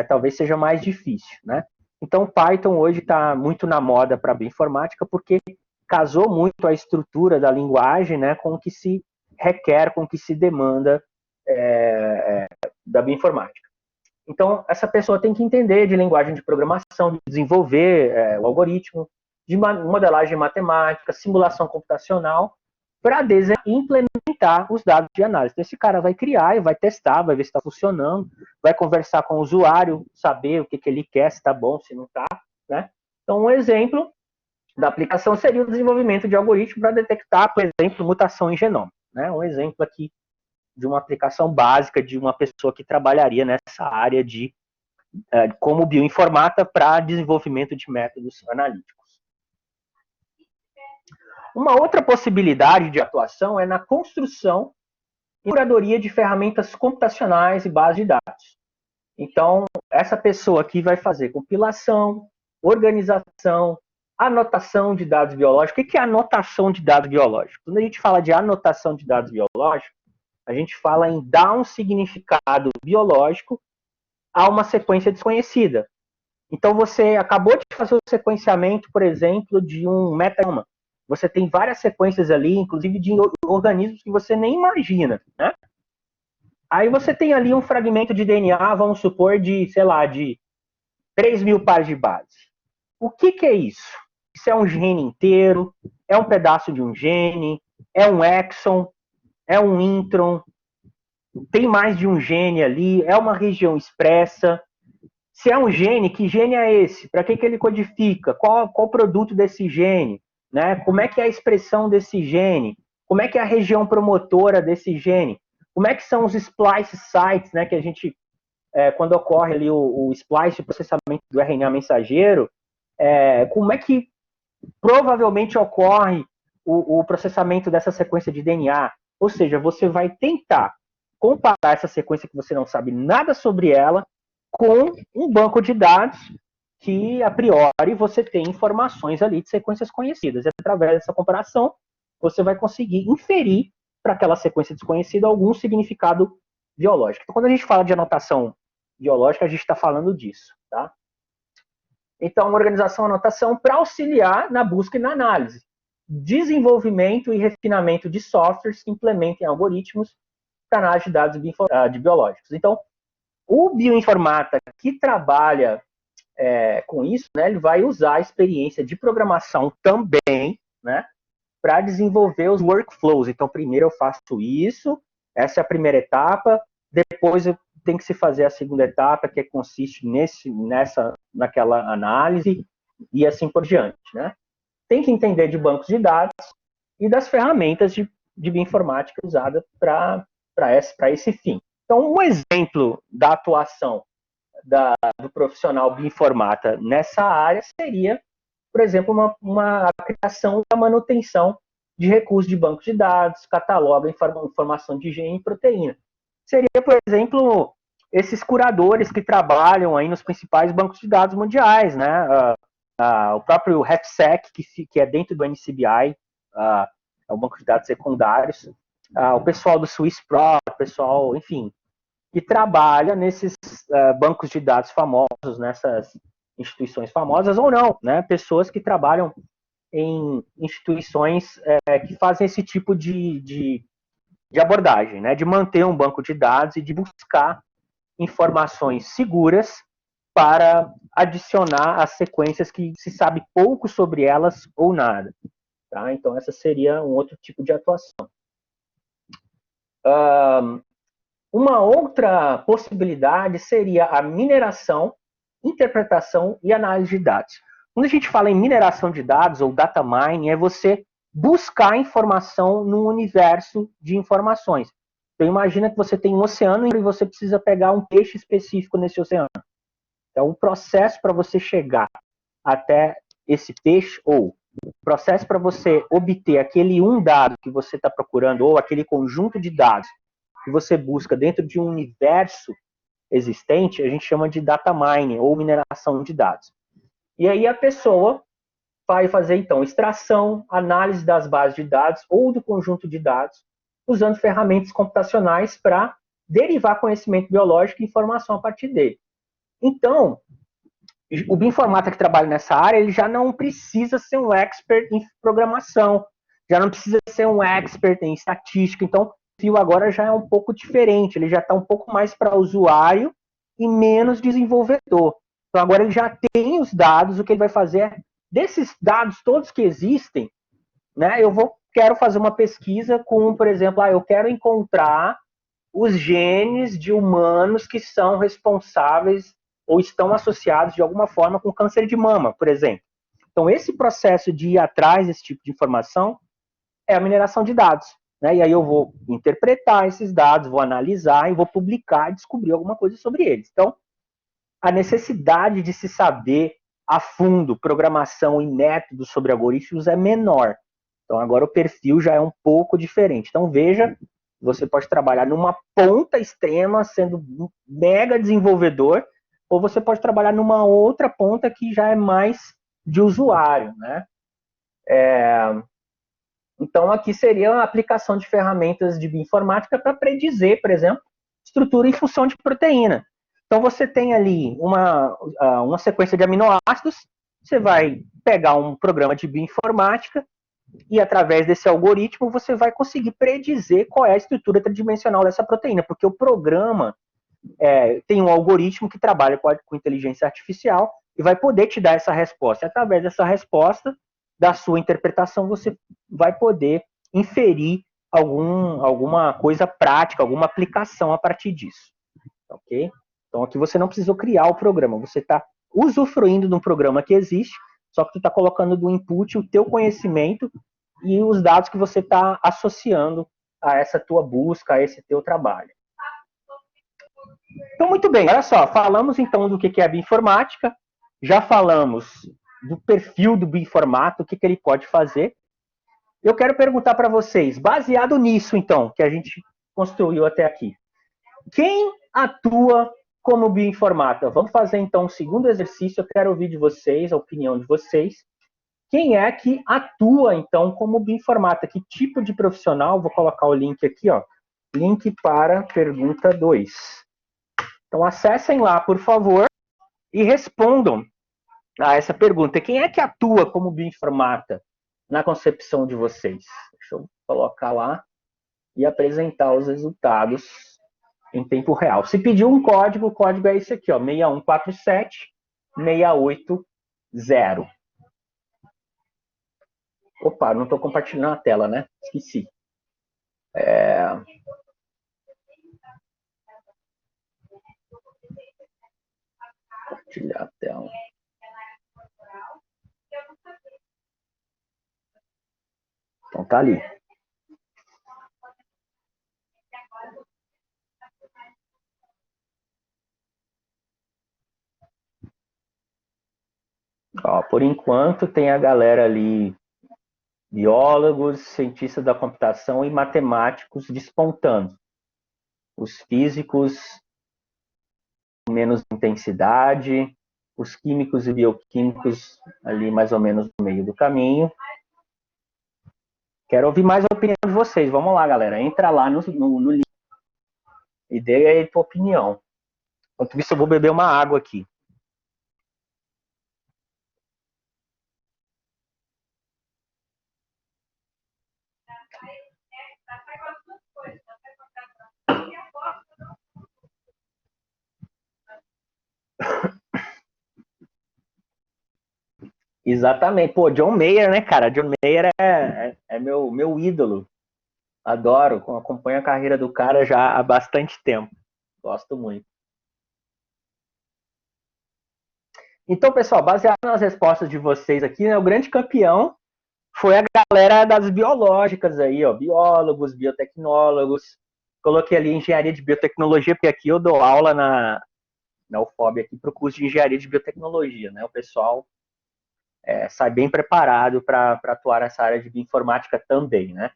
talvez seja mais difícil, né? Então, Python hoje está muito na moda para bioinformática porque casou muito a estrutura da linguagem, né, com o que se requer, com o que se demanda da bioinformática. Então, essa pessoa tem que entender de linguagem de programação, de desenvolver o algoritmo, de modelagem matemática, simulação computacional, para implementar os dados de análise. Então, esse cara vai criar e vai testar, vai ver se está funcionando, vai conversar com o usuário, saber o que ele quer, se está bom, se não está, né? Então, um exemplo da aplicação seria o desenvolvimento de algoritmo para detectar, por exemplo, mutação em genoma, né? Um exemplo aqui de uma aplicação básica de uma pessoa que trabalharia nessa área como bioinformata para desenvolvimento de métodos analíticos. Uma outra possibilidade de atuação é na construção e curadoria de ferramentas computacionais e bases de dados. Então, essa pessoa aqui vai fazer compilação, organização, anotação de dados biológicos. O que é anotação de dados biológicos? Quando a gente fala de anotação de dados biológicos, a gente fala em dar um significado biológico a uma sequência desconhecida. Então, você acabou de fazer o sequenciamento, por exemplo, de um metagenoma. Você tem várias sequências ali, inclusive de organismos que você nem imagina, né? Aí você tem ali um fragmento de DNA, vamos supor, de 3.000 pares de base. O que é isso? Isso é um gene inteiro? É um pedaço de um gene? É um exon? É um intron? Tem mais de um gene ali? É uma região expressa? Se é um gene, que gene é esse? Para que ele codifica? Qual o produto desse gene? Né? Como é que é a expressão desse gene? Como é que é a região promotora desse gene? Como é que são os splice sites, né, que a gente quando ocorre ali o splice, o processamento do RNA mensageiro, como é que provavelmente ocorre o processamento dessa sequência de DNA. Ou seja, você vai tentar comparar essa sequência que você não sabe nada sobre ela com um banco de dados que, a priori, você tem informações ali de sequências conhecidas. E através dessa comparação, você vai conseguir inferir para aquela sequência desconhecida algum significado biológico. Então, quando a gente fala de anotação biológica, a gente está falando disso, tá? Então, uma organização anotação para auxiliar na busca e na análise, desenvolvimento e refinamento de softwares que implementem algoritmos para análise de dados de biológicos. Então, o bioinformata que trabalha com isso, né, ele vai usar a experiência de programação também, né, para desenvolver os workflows. Então, primeiro eu faço isso, essa é a primeira etapa, depois eu tenho que se fazer a segunda etapa, que consiste naquela análise, e assim por diante, né? Tem que entender de bancos de dados e das ferramentas de bioinformática usada para esse fim. Então, um exemplo da atuação do profissional bioinformata nessa área seria, por exemplo, a criação e a manutenção de recursos de banco de dados, cataloga informação de gene e proteína. Seria, por exemplo, esses curadores que trabalham aí nos principais bancos de dados mundiais, né? O próprio RefSec, que é dentro do NCBI, é o banco de dados secundários, o pessoal do SwissPro, o pessoal, enfim, que trabalha nesses bancos de dados famosos, nessas instituições famosas ou não, né? Pessoas que trabalham em instituições que fazem esse tipo de abordagem, né? De manter um banco de dados e de buscar informações seguras para adicionar as sequências que se sabe pouco sobre elas ou nada. Tá? Então, essa seria um outro tipo de atuação. Uma outra possibilidade seria a mineração, interpretação e análise de dados. Quando a gente fala em mineração de dados ou data mining, é você buscar informação no universo de informações. Então, imagina que você tem um oceano e você precisa pegar um peixe específico nesse oceano. Então, o processo para você chegar até esse peixe, ou o processo para você obter aquele dado que você está procurando, ou aquele conjunto de dados que você busca dentro de um universo existente, a gente chama de data mining, ou mineração de dados. E aí a pessoa vai fazer, então, extração, análise das bases de dados ou do conjunto de dados, usando ferramentas computacionais para derivar conhecimento biológico e informação a partir dele. Então, o bioinformata que trabalha nessa área, ele já não precisa ser um expert em programação, já não precisa ser um expert em estatística. Então, o perfil agora já é um pouco diferente, ele já está um pouco mais para usuário e menos desenvolvedor. Então, agora ele já tem os dados, o que ele vai fazer é, desses dados todos que existem, né, quero fazer uma pesquisa com, por exemplo, eu quero encontrar os genes de humanos que são responsáveis ou estão associados de alguma forma com câncer de mama, por exemplo. Então, esse processo de ir atrás desse tipo de informação é a mineração de dados. Né? E aí eu vou interpretar esses dados, vou analisar e vou publicar e descobrir alguma coisa sobre eles. Então, a necessidade de se saber a fundo programação e métodos sobre algoritmos é menor. Então, agora o perfil já é um pouco diferente. Então, veja, você pode trabalhar numa ponta extrema, sendo um mega desenvolvedor, ou você pode trabalhar numa outra ponta que já é mais de usuário, né? Então, aqui seria a aplicação de ferramentas de bioinformática para predizer, por exemplo, estrutura e função de proteína. Então, você tem ali uma sequência de aminoácidos, você vai pegar um programa de bioinformática e, através desse algoritmo, você vai conseguir predizer qual é a estrutura tridimensional dessa proteína, porque o programa tem um algoritmo que trabalha com inteligência artificial e vai poder te dar essa resposta. E, através dessa resposta, da sua interpretação, você vai poder inferir alguma coisa prática, alguma aplicação a partir disso. Ok? Então, aqui você não precisou criar o programa, você está usufruindo de um programa que existe, só que tu está colocando do input o teu conhecimento e os dados que você está associando a essa tua busca, a esse teu trabalho. Então, muito bem, olha só, falamos então do que é a bioinformática, já falamos do perfil do bioinformata, o que ele pode fazer. Eu quero perguntar para vocês, baseado nisso então, que a gente construiu até aqui, quem atua como bioinformata? Vamos fazer então um segundo exercício, eu quero ouvir de vocês, a opinião de vocês. Quem é que atua então como bioinformata? Que tipo de profissional? Vou colocar o link aqui, ó. Link para pergunta 2. Então acessem lá, por favor, e respondam a essa pergunta. Quem é que atua como bioinformata na concepção de vocês? Deixa eu colocar lá e apresentar os resultados em tempo real. Se pedir um código, o código é esse aqui, ó, 6147680. Opa, não estou compartilhando a tela, né? Esqueci. Compartilhar a tela. Então tá ali. Ó, por enquanto tem a galera ali, biólogos, cientistas da computação e matemáticos despontando. Os físicos, menos intensidade, os químicos e bioquímicos ali mais ou menos no meio do caminho. Quero ouvir mais a opinião de vocês. Vamos lá, galera. Entra lá no link e dê aí a tua opinião. Enquanto isso, eu vou beber uma água aqui. Exatamente. Pô, John Mayer, né, cara? John Mayer é meu ídolo. Adoro. Acompanho a carreira do cara já há bastante tempo. Gosto muito. Então, pessoal, baseado nas respostas de vocês aqui, né, o grande campeão foi a galera das biológicas aí, ó, biólogos, biotecnólogos. Coloquei ali engenharia de biotecnologia, porque aqui eu dou aula na UFOB aqui para o curso de engenharia de biotecnologia, né? O pessoal sai bem preparado para atuar nessa área de bioinformática também, né?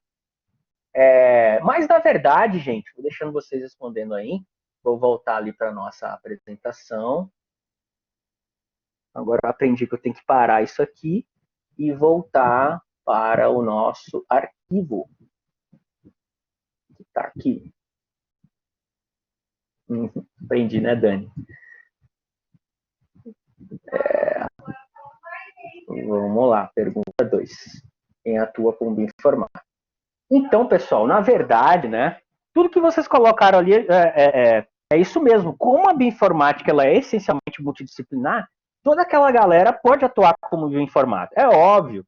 Mas, na verdade, gente, vou deixando vocês respondendo aí, vou voltar ali para a nossa apresentação. Agora eu aprendi que eu tenho que parar isso aqui e voltar para o nosso arquivo, que está aqui. Aprendi, né, Dani? Vamos lá, pergunta 2. Quem atua como bioinformático? Então, pessoal, na verdade, né, tudo que vocês colocaram ali é isso mesmo. Como a bioinformática ela é essencialmente multidisciplinar, toda aquela galera pode atuar como bioinformático. É óbvio.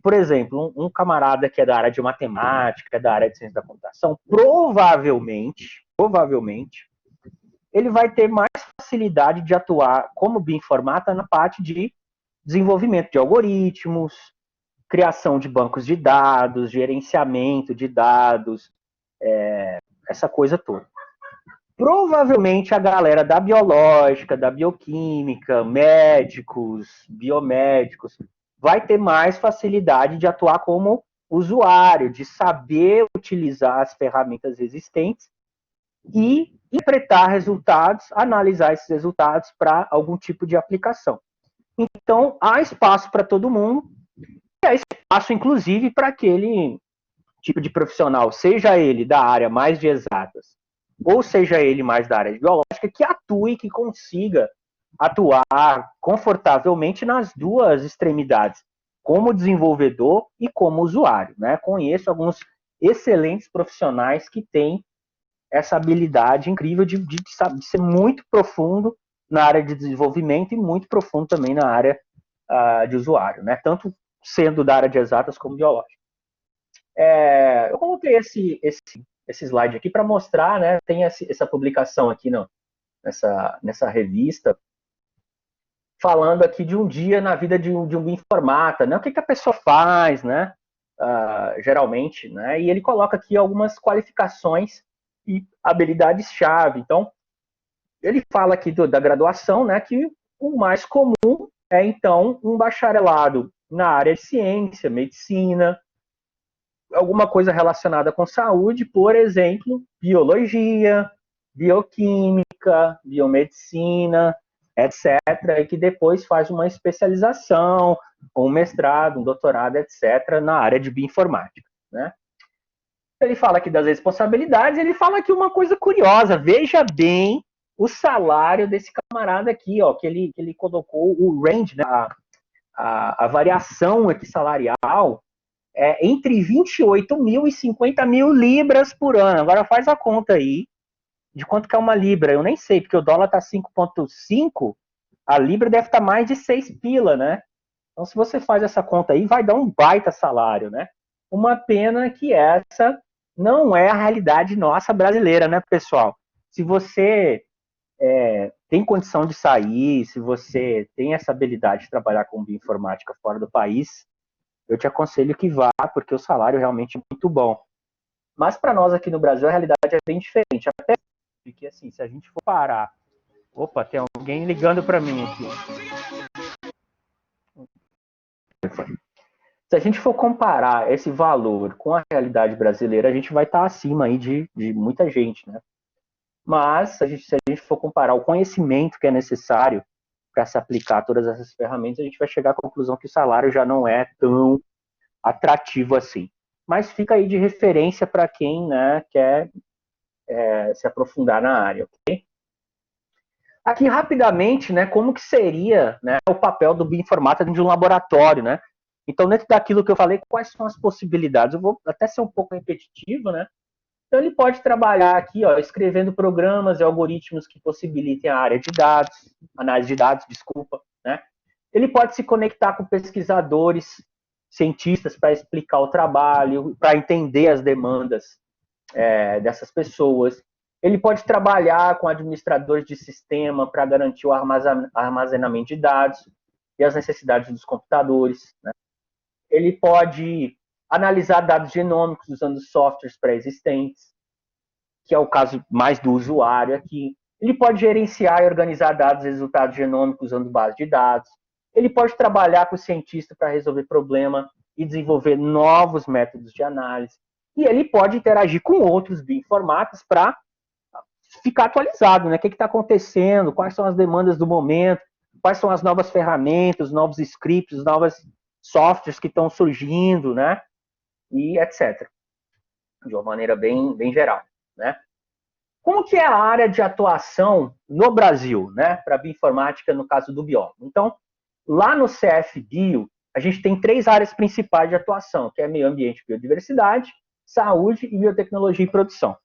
Por exemplo, um camarada que é da área de matemática, da área de ciência da computação, provavelmente, ele vai ter mais facilidade de atuar como bioinformata na parte de desenvolvimento de algoritmos, criação de bancos de dados, gerenciamento de dados, essa coisa toda. Provavelmente a galera da biológica, da bioquímica, médicos, biomédicos, vai ter mais facilidade de atuar como usuário, de saber utilizar as ferramentas existentes e interpretar resultados, analisar esses resultados para algum tipo de aplicação. Então, há espaço para todo mundo, e há espaço, inclusive, para aquele tipo de profissional, seja ele da área mais de exatas, ou seja ele mais da área de biológica, que atue, que consiga atuar confortavelmente nas duas extremidades, como desenvolvedor e como usuário, né? Conheço alguns excelentes profissionais que têm essa habilidade incrível de ser muito profundo na área de desenvolvimento e muito profundo também na área de usuário, né? Tanto sendo da área de exatas como biológica. Eu coloquei esse slide aqui para mostrar, né? Tem essa publicação aqui nessa revista, falando aqui de um dia na vida de um bioinformata, né? O que a pessoa faz, né? Geralmente, né? E ele coloca aqui algumas qualificações e habilidades-chave. Então, ele fala aqui da graduação, né, que o mais comum é, então, um bacharelado na área de ciência, medicina, alguma coisa relacionada com saúde, por exemplo, biologia, bioquímica, biomedicina, etc., e que depois faz uma especialização, um mestrado, um doutorado, etc., na área de bioinformática, né? Ele fala aqui das responsabilidades, ele fala aqui uma coisa curiosa, veja bem o salário desse camarada aqui, ó, que ele colocou o range, né, a variação aqui salarial é entre 28 mil e 50 mil libras por ano. Agora faz a conta aí de quanto que é uma libra. Eu nem sei, porque o dólar tá 5,5, a libra deve estar mais de 6 pila, né? Então, se você faz essa conta aí, vai dar um baita salário, né? Uma pena que essa não é a realidade nossa brasileira, né, pessoal? Se você tem condição de sair, se você tem essa habilidade de trabalhar com bioinformática fora do país, eu te aconselho que vá, porque o salário realmente é muito bom. Mas para nós aqui no Brasil, a realidade é bem diferente. Até porque, assim, se a gente for parar... Opa, tem alguém ligando para mim aqui. Se a gente for comparar esse valor com a realidade brasileira, a gente vai estar acima aí de muita gente, né? Mas, se a gente for comparar o conhecimento que é necessário para se aplicar a todas essas ferramentas, a gente vai chegar à conclusão que o salário já não é tão atrativo assim. Mas fica aí de referência para quem, né, quer se aprofundar na área, ok? Aqui, rapidamente, né, como que seria, né, o papel do bioinformata dentro de um laboratório, né? Então, dentro daquilo que eu falei, quais são as possibilidades? Eu vou até ser um pouco repetitivo, né? Então, ele pode trabalhar aqui, ó, escrevendo programas e algoritmos que possibilitem a área de dados, análise de dados, desculpa, né? Ele pode se conectar com pesquisadores, cientistas para explicar o trabalho, para entender as demandas dessas pessoas. Ele pode trabalhar com administradores de sistema para garantir o armazenamento de dados e as necessidades dos computadores, né? Ele pode analisar dados genômicos usando softwares pré-existentes, que é o caso mais do usuário aqui. Ele pode gerenciar e organizar dados e resultados genômicos usando base de dados. Ele pode trabalhar com o cientista para resolver problema e desenvolver novos métodos de análise. E ele pode interagir com outros bioinformatas para ficar atualizado, né? O que está acontecendo, quais são as demandas do momento, quais são as novas ferramentas, novos scripts, novos softwares que estão surgindo, né? E etc. De uma maneira bem geral, né? Como que é a área de atuação no Brasil, né? Para a bioinformática, no caso do biólogo. Então, lá no CFBio, a gente tem 3 áreas principais de atuação, que é meio ambiente e biodiversidade, saúde e biotecnologia e produção.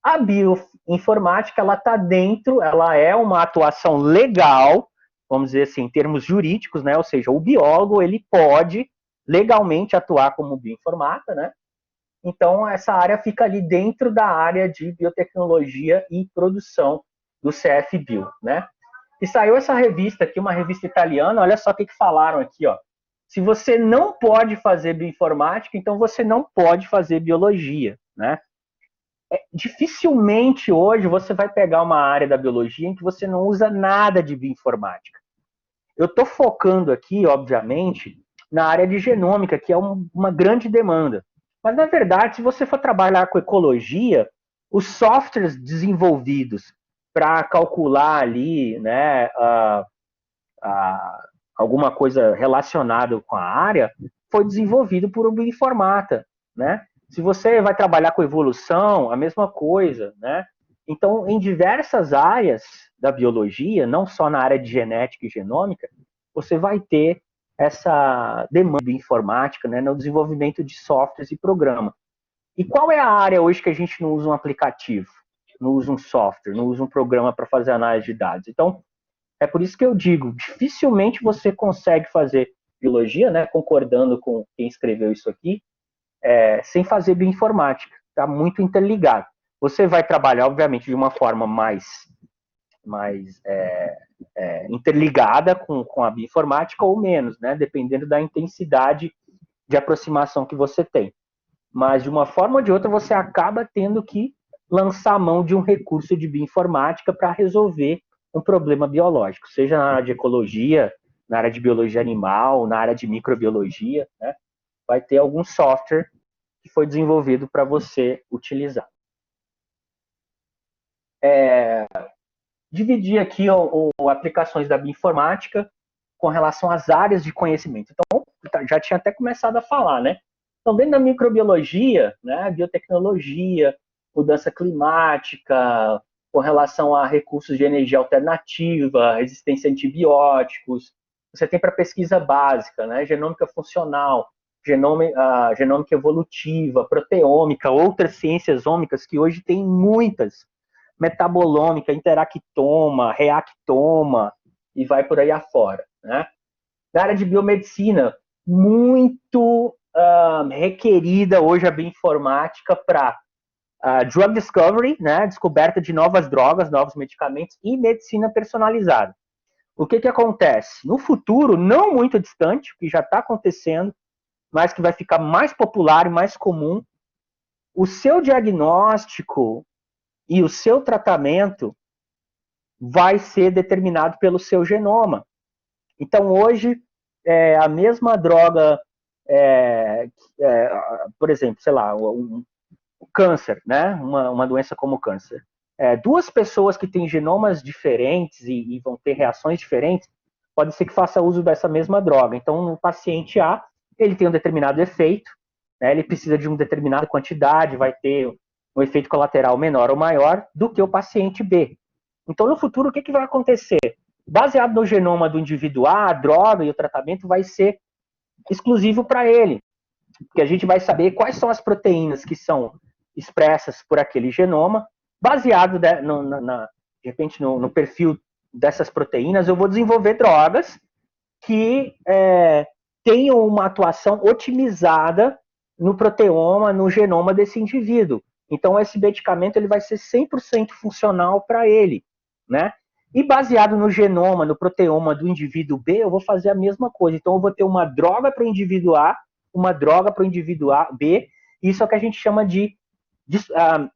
A bioinformática, ela está dentro, ela é uma atuação legal, vamos dizer assim, em termos jurídicos, né? Ou seja, o biólogo, ele pode legalmente atuar como bioinformata, né? Então, essa área fica ali dentro da área de biotecnologia e produção do CFBio, né? E saiu essa revista aqui, uma revista italiana, olha só o que falaram aqui, ó. Se você não pode fazer bioinformática, então você não pode fazer biologia, né? Dificilmente hoje você vai pegar uma área da biologia em que você não usa nada de bioinformática. Eu estou focando aqui, obviamente, na área de genômica, que é uma grande demanda. Mas, na verdade, se você for trabalhar com ecologia, os softwares desenvolvidos para calcular ali, né, alguma coisa relacionada com a área, foi desenvolvido por um bioinformata, né? Se você vai trabalhar com evolução, a mesma coisa, né? Então, em diversas áreas da biologia, não só na área de genética e genômica, você vai ter essa demanda informática, né, no desenvolvimento de softwares e programas. E qual é a área hoje que a gente não usa um aplicativo, não usa um software, não usa um programa para fazer análise de dados? Então, é por isso que eu digo, dificilmente você consegue fazer biologia, né, concordando com quem escreveu isso aqui, sem fazer bioinformática. Está muito interligado. Você vai trabalhar, obviamente, de uma forma mais interligada com a bioinformática ou menos, né? Dependendo da intensidade de aproximação que você tem. Mas, de uma forma ou de outra, você acaba tendo que lançar a mão de um recurso de bioinformática para resolver um problema biológico, seja na área de ecologia, na área de biologia animal, na área de microbiologia, né? Vai ter algum software que foi desenvolvido para você utilizar. Dividir aqui aplicações da bioinformática com relação às áreas de conhecimento. Então, já tinha até começado a falar, né? Então, dentro da microbiologia, né, biotecnologia, mudança climática, com relação a recursos de energia alternativa, resistência a antibióticos, você tem para pesquisa básica, né, genômica funcional, genômica evolutiva, proteômica, outras ciências ômicas que hoje tem muitas, metabolômica, interactoma, reactoma, e vai por aí afora, né? Na área de biomedicina, muito requerida hoje a bioinformática para drug discovery, né? Descoberta de novas drogas, novos medicamentos e medicina personalizada. O que acontece? No futuro, não muito distante, que já está acontecendo, mas que vai ficar mais popular e mais comum, o seu diagnóstico e o seu tratamento vai ser determinado pelo seu genoma. Então, hoje, a mesma droga, por exemplo, sei lá, o câncer, né? Uma doença como o câncer. Duas pessoas que têm genomas diferentes e vão ter reações diferentes, pode ser que faça uso dessa mesma droga. Então, no paciente A, ele tem um determinado efeito, né? Ele precisa de uma determinada quantidade, vai ter um efeito colateral menor ou maior do que o paciente B. Então, no futuro, o que vai acontecer? Baseado no genoma do indivíduo A, a droga e o tratamento vai ser exclusivo para ele. Porque a gente vai saber quais são as proteínas que são expressas por aquele genoma. Baseado, de repente, no perfil dessas proteínas, eu vou desenvolver drogas que tenham uma atuação otimizada no proteoma, no genoma desse indivíduo. Então, esse medicamento ele vai ser 100% funcional para ele, né? E baseado no genoma, no proteoma do indivíduo B, eu vou fazer a mesma coisa. Então, eu vou ter uma droga para o indivíduo A, uma droga para o indivíduo B. Isso é o que a gente chama de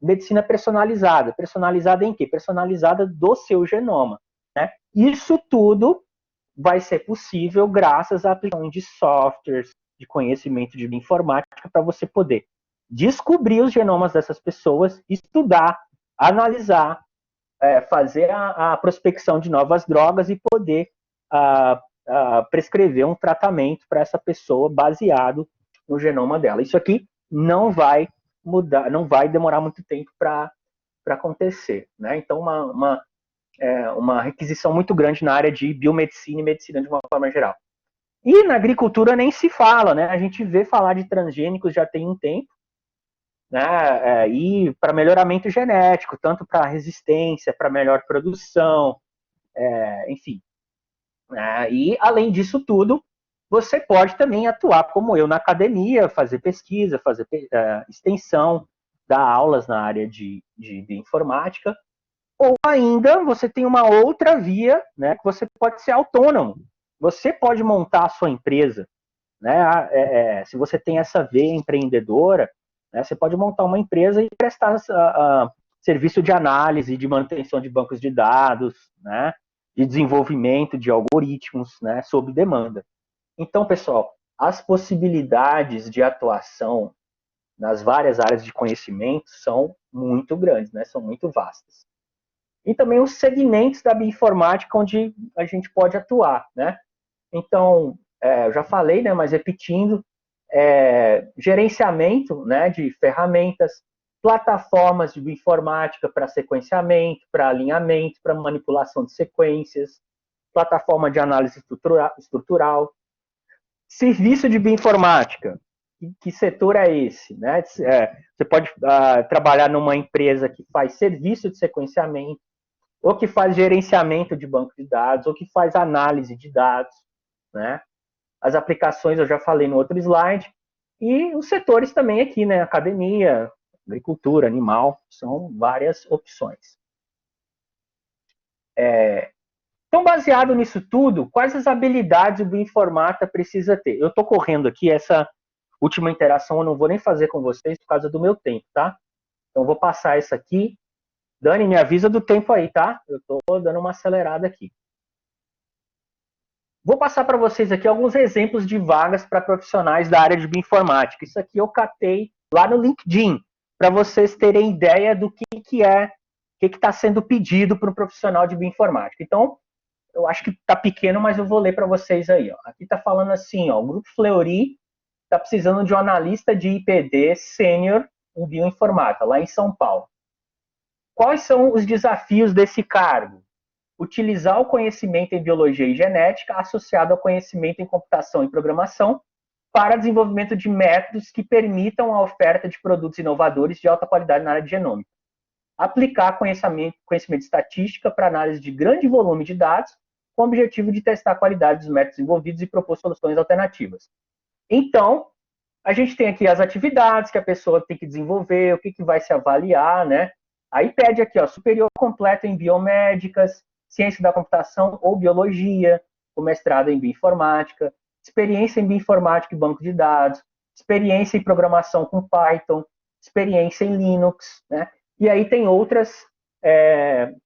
medicina personalizada. Personalizada em quê? Personalizada do seu genoma, né? Isso tudo vai ser possível graças à aplicação de softwares, de conhecimento de bioinformática, para você poder descobrir os genomas dessas pessoas, estudar, analisar, fazer a prospecção de novas drogas e poder prescrever um tratamento para essa pessoa baseado no genoma dela. Isso aqui não vai mudar, não vai demorar muito tempo para acontecer, né? Então, uma requisição muito grande na área de biomedicina e medicina de uma forma geral. E na agricultura nem se fala, né? A gente vê falar de transgênicos já tem um tempo, né? E para melhoramento genético, tanto para resistência, para melhor produção, enfim. E além disso tudo, você pode também atuar como eu na academia, fazer pesquisa, fazer extensão, dar aulas na área de bioinformática, ou ainda você tem uma outra via, né, que você pode ser autônomo. Você pode montar a sua empresa, né? Se você tem essa veia empreendedora, né, você pode montar uma empresa e prestar serviço de análise, de manutenção de bancos de dados, né, de desenvolvimento de algoritmos, né, sob demanda. Então, pessoal, as possibilidades de atuação nas várias áreas de conhecimento são muito grandes, né, são muito vastas. E também os segmentos da bioinformática onde a gente pode atuar, né? Então, eu já falei, né, mas repetindo, gerenciamento, né, de ferramentas, plataformas de bioinformática para sequenciamento, para alinhamento, para manipulação de sequências, plataforma de análise estrutural, serviço de bioinformática. Que setor é esse? Né? Você pode trabalhar numa empresa que faz serviço de sequenciamento, ou que faz gerenciamento de banco de dados, ou que faz análise de dados, né? As aplicações eu já falei no outro slide, e os setores também aqui, né? Academia, agricultura, animal, são várias opções. Então, baseado nisso tudo, quais as habilidades o bioinformata precisa ter? Eu estou correndo aqui, essa última interação eu não vou nem fazer com vocês por causa do meu tempo, tá? Então, eu vou passar isso aqui. Dani, me avisa do tempo aí, tá? Eu estou dando uma acelerada aqui. Vou passar para vocês aqui alguns exemplos de vagas para profissionais da área de bioinformática. Isso aqui eu catei lá no LinkedIn, para vocês terem ideia do que é, o que está sendo pedido para um profissional de bioinformática. Então, eu acho que está pequeno, mas eu vou ler para vocês aí. Ó. Aqui está falando assim, ó, o Grupo Fleury está precisando de um analista de IPD sênior em bioinformática, lá em São Paulo. Quais são os desafios desse cargo? Utilizar o conhecimento em biologia e genética associado ao conhecimento em computação e programação para desenvolvimento de métodos que permitam a oferta de produtos inovadores de alta qualidade na área de genômica. Aplicar conhecimento de estatística para análise de grande volume de dados, com o objetivo de testar a qualidade dos métodos envolvidos e propor soluções alternativas. Então, a gente tem aqui as atividades que a pessoa tem que desenvolver, o que vai se avaliar, né? Aí pede aqui, ó, superior completo em biomédicas, ciência da computação ou biologia, com mestrado em bioinformática, experiência em bioinformática e banco de dados, experiência em programação com Python, experiência em Linux, né? E aí tem outras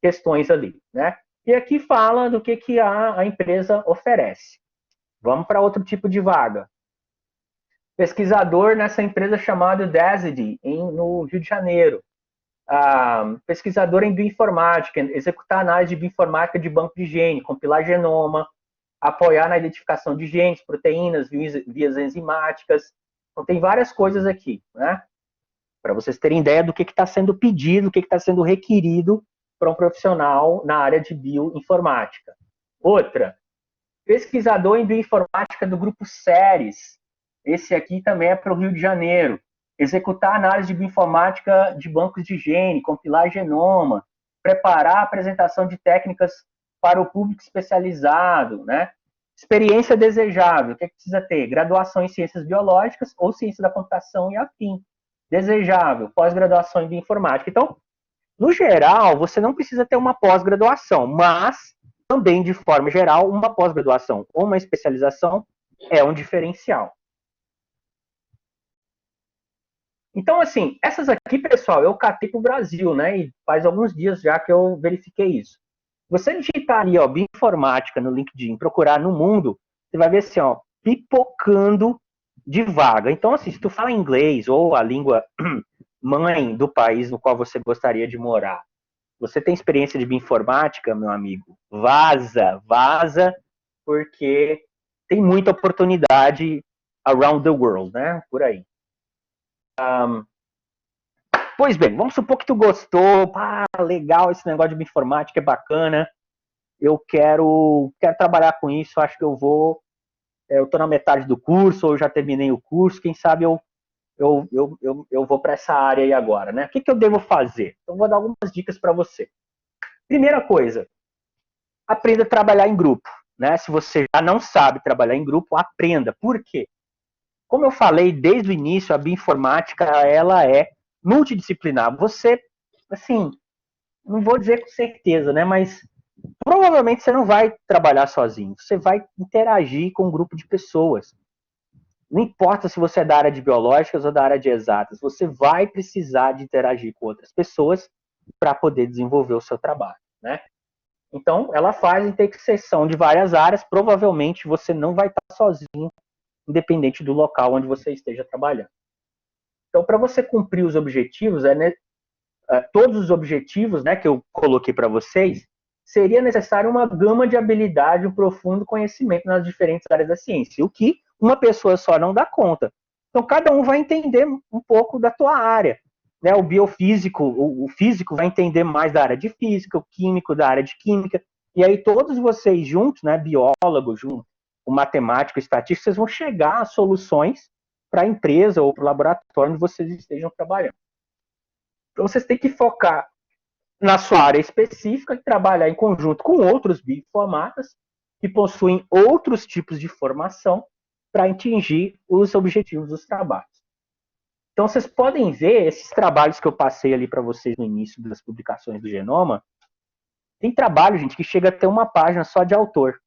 questões ali, né? E aqui fala do que a empresa oferece. Vamos para outro tipo de vaga. Pesquisador nessa empresa chamada Dazid, no Rio de Janeiro. Pesquisador em bioinformática, executar análise de bioinformática de banco de gene, compilar genoma, apoiar na identificação de genes, proteínas, vias enzimáticas. Então, tem várias coisas aqui, né? Para vocês terem ideia do que está sendo pedido, o que está sendo requerido para um profissional na área de bioinformática. Outra, pesquisador em bioinformática do grupo Ceres. Esse aqui também é para o Rio de Janeiro. Executar análise de bioinformática de bancos de gene, compilar genoma, preparar a apresentação de técnicas para o público especializado, né? Experiência desejável, o que precisa ter? Graduação em ciências biológicas ou ciência da computação e afim. Desejável, pós-graduação em bioinformática. Então, no geral, você não precisa ter uma pós-graduação, mas também, de forma geral, uma pós-graduação ou uma especialização é um diferencial. Então, assim, essas aqui, pessoal, eu catei para o Brasil, né? E faz alguns dias já que eu verifiquei isso. Você digitar ali, ó, bioinformática no LinkedIn, procurar no mundo, você vai ver assim, ó, pipocando de vaga. Então, assim, se tu fala inglês ou a língua mãe do país no qual você gostaria de morar, você tem experiência de bioinformática, meu amigo? Vaza, porque tem muita oportunidade around the world, né? Por aí. Pois bem, vamos supor que tu gostou, legal esse negócio de bioinformática, é bacana, eu quero trabalhar com isso, acho que eu tô na metade do curso, ou eu já terminei o curso, quem sabe eu vou para essa área aí agora, né? O que eu devo fazer? Então, vou dar algumas dicas para você. Primeira coisa, aprenda a trabalhar em grupo, né? Se você já não sabe trabalhar em grupo, aprenda. Por quê? Como eu falei desde o início, a bioinformática, ela é multidisciplinar. Você, assim, não vou dizer com certeza, né? Mas provavelmente você não vai trabalhar sozinho. Você vai interagir com um grupo de pessoas. Não importa se você é da área de biológicas ou da área de exatas, você vai precisar de interagir com outras pessoas para poder desenvolver o seu trabalho, né? Então, ela faz interseção de várias áreas. Provavelmente você não vai estar sozinho, independente do local onde você esteja trabalhando. Então, para você cumprir os objetivos, todos os objetivos, né, que eu coloquei para vocês, seria necessário uma gama de habilidade, um profundo conhecimento nas diferentes áreas da ciência, o que uma pessoa só não dá conta. Então, cada um vai entender um pouco da tua área. Né? O biofísico, o físico vai entender mais da área de física, o químico da área de química, e aí todos vocês juntos, né, biólogos, o matemático, o estatístico, vocês vão chegar a soluções para a empresa ou para o laboratório onde vocês estejam trabalhando. Então, vocês têm que focar na sua área específica e trabalhar em conjunto com outros bioinformatas que possuem outros tipos de formação para atingir os objetivos dos trabalhos. Então, vocês podem ver esses trabalhos que eu passei ali para vocês no início das publicações do Genoma. Tem trabalho, gente, que chega a ter uma página só de autor.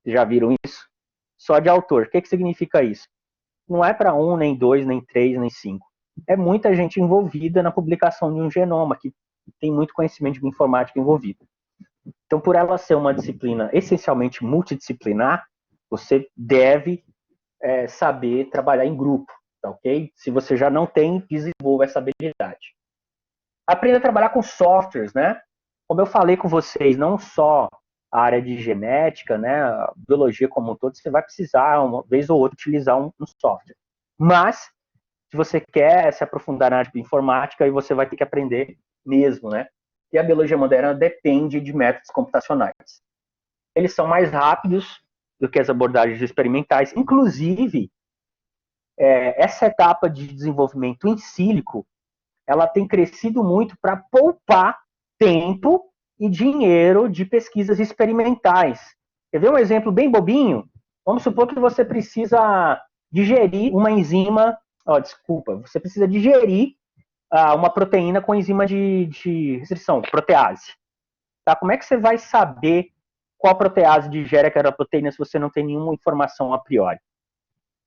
Vocês já viram isso? Só de autor. O que significa isso? Não é para 1, nem 2, nem 3, nem 5. é muita gente envolvida na publicação de um genoma, que tem muito conhecimento de bioinformática envolvido. Então, por ela ser uma disciplina essencialmente multidisciplinar, você deve saber trabalhar em grupo, tá ok? Se você já não tem, desenvolva essa habilidade. Aprenda a trabalhar com softwares, né? Como eu falei com vocês, não só a área de genética, né, a biologia como um todo, você vai precisar, uma vez ou outra, utilizar um software. Mas, se você quer se aprofundar na área de informática, aí você vai ter que aprender mesmo, né? E a biologia moderna depende de métodos computacionais. Eles são mais rápidos do que as abordagens experimentais. Inclusive, essa etapa de desenvolvimento em sílico, ela tem crescido muito para poupar tempo e dinheiro de pesquisas experimentais. Quer ver um exemplo bem bobinho? Vamos supor que você precisa digerir uma enzima, você precisa digerir uma proteína com enzima de restrição, protease. Tá? Como é que você vai saber qual protease digere aquela proteína se você não tem nenhuma informação a priori?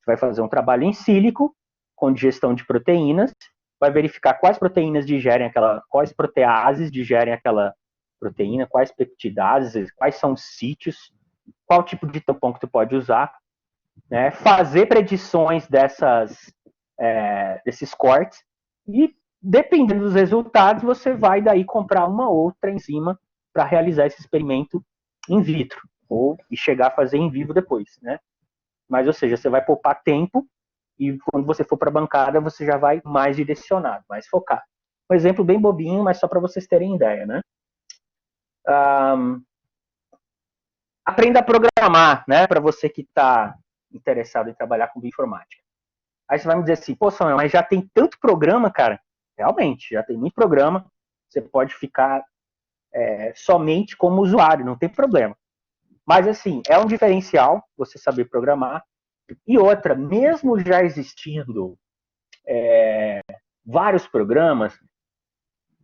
Você vai fazer um trabalho em sílico, com digestão de proteínas, vai verificar quais proteínas digerem quais proteases digerem aquela proteína, quais peptidases, quais são os sítios, qual tipo de tampão que tu pode usar, né? Fazer predições desses cortes e, dependendo dos resultados, você vai daí comprar uma outra enzima para realizar esse experimento in vitro e chegar a fazer em vivo depois, né? Mas, ou seja, você vai poupar tempo e quando você for para a bancada, você já vai mais direcionado, mais focado. Um exemplo bem bobinho, mas só para vocês terem ideia, né? Aprenda a programar, né? Para você que está interessado em trabalhar com bioinformática. Aí você vai me dizer assim, pô, Samuel, mas já tem tanto programa, cara. Realmente, já tem muito programa. Você pode ficar somente como usuário, não tem problema. Mas, assim, é um diferencial você saber programar. E outra, mesmo já existindo vários programas,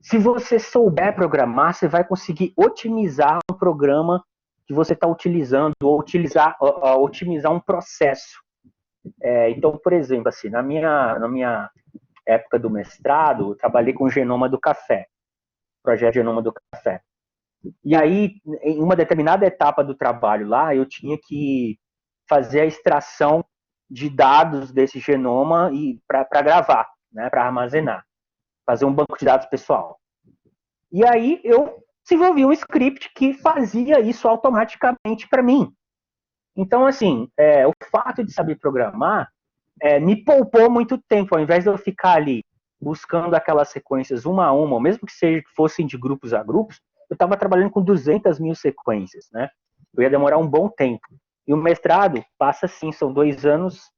se você souber programar, você vai conseguir otimizar um programa que você está utilizando ou otimizar um processo. Então, por exemplo, assim, na minha época do mestrado, eu trabalhei com o genoma do café, projeto Genoma do Café. E aí, em uma determinada etapa do trabalho lá, eu tinha que fazer a extração de dados desse genoma para gravar, né, para armazenar, fazer um banco de dados pessoal. E aí eu desenvolvi um script que fazia isso automaticamente para mim. Então, assim, o fato de saber programar me poupou muito tempo. Ao invés de eu ficar ali buscando aquelas sequências uma a uma, ou mesmo que fossem de grupos a grupos, eu estava trabalhando com 200 mil sequências, né? Eu ia demorar um bom tempo. E o mestrado passa assim, são 2 anos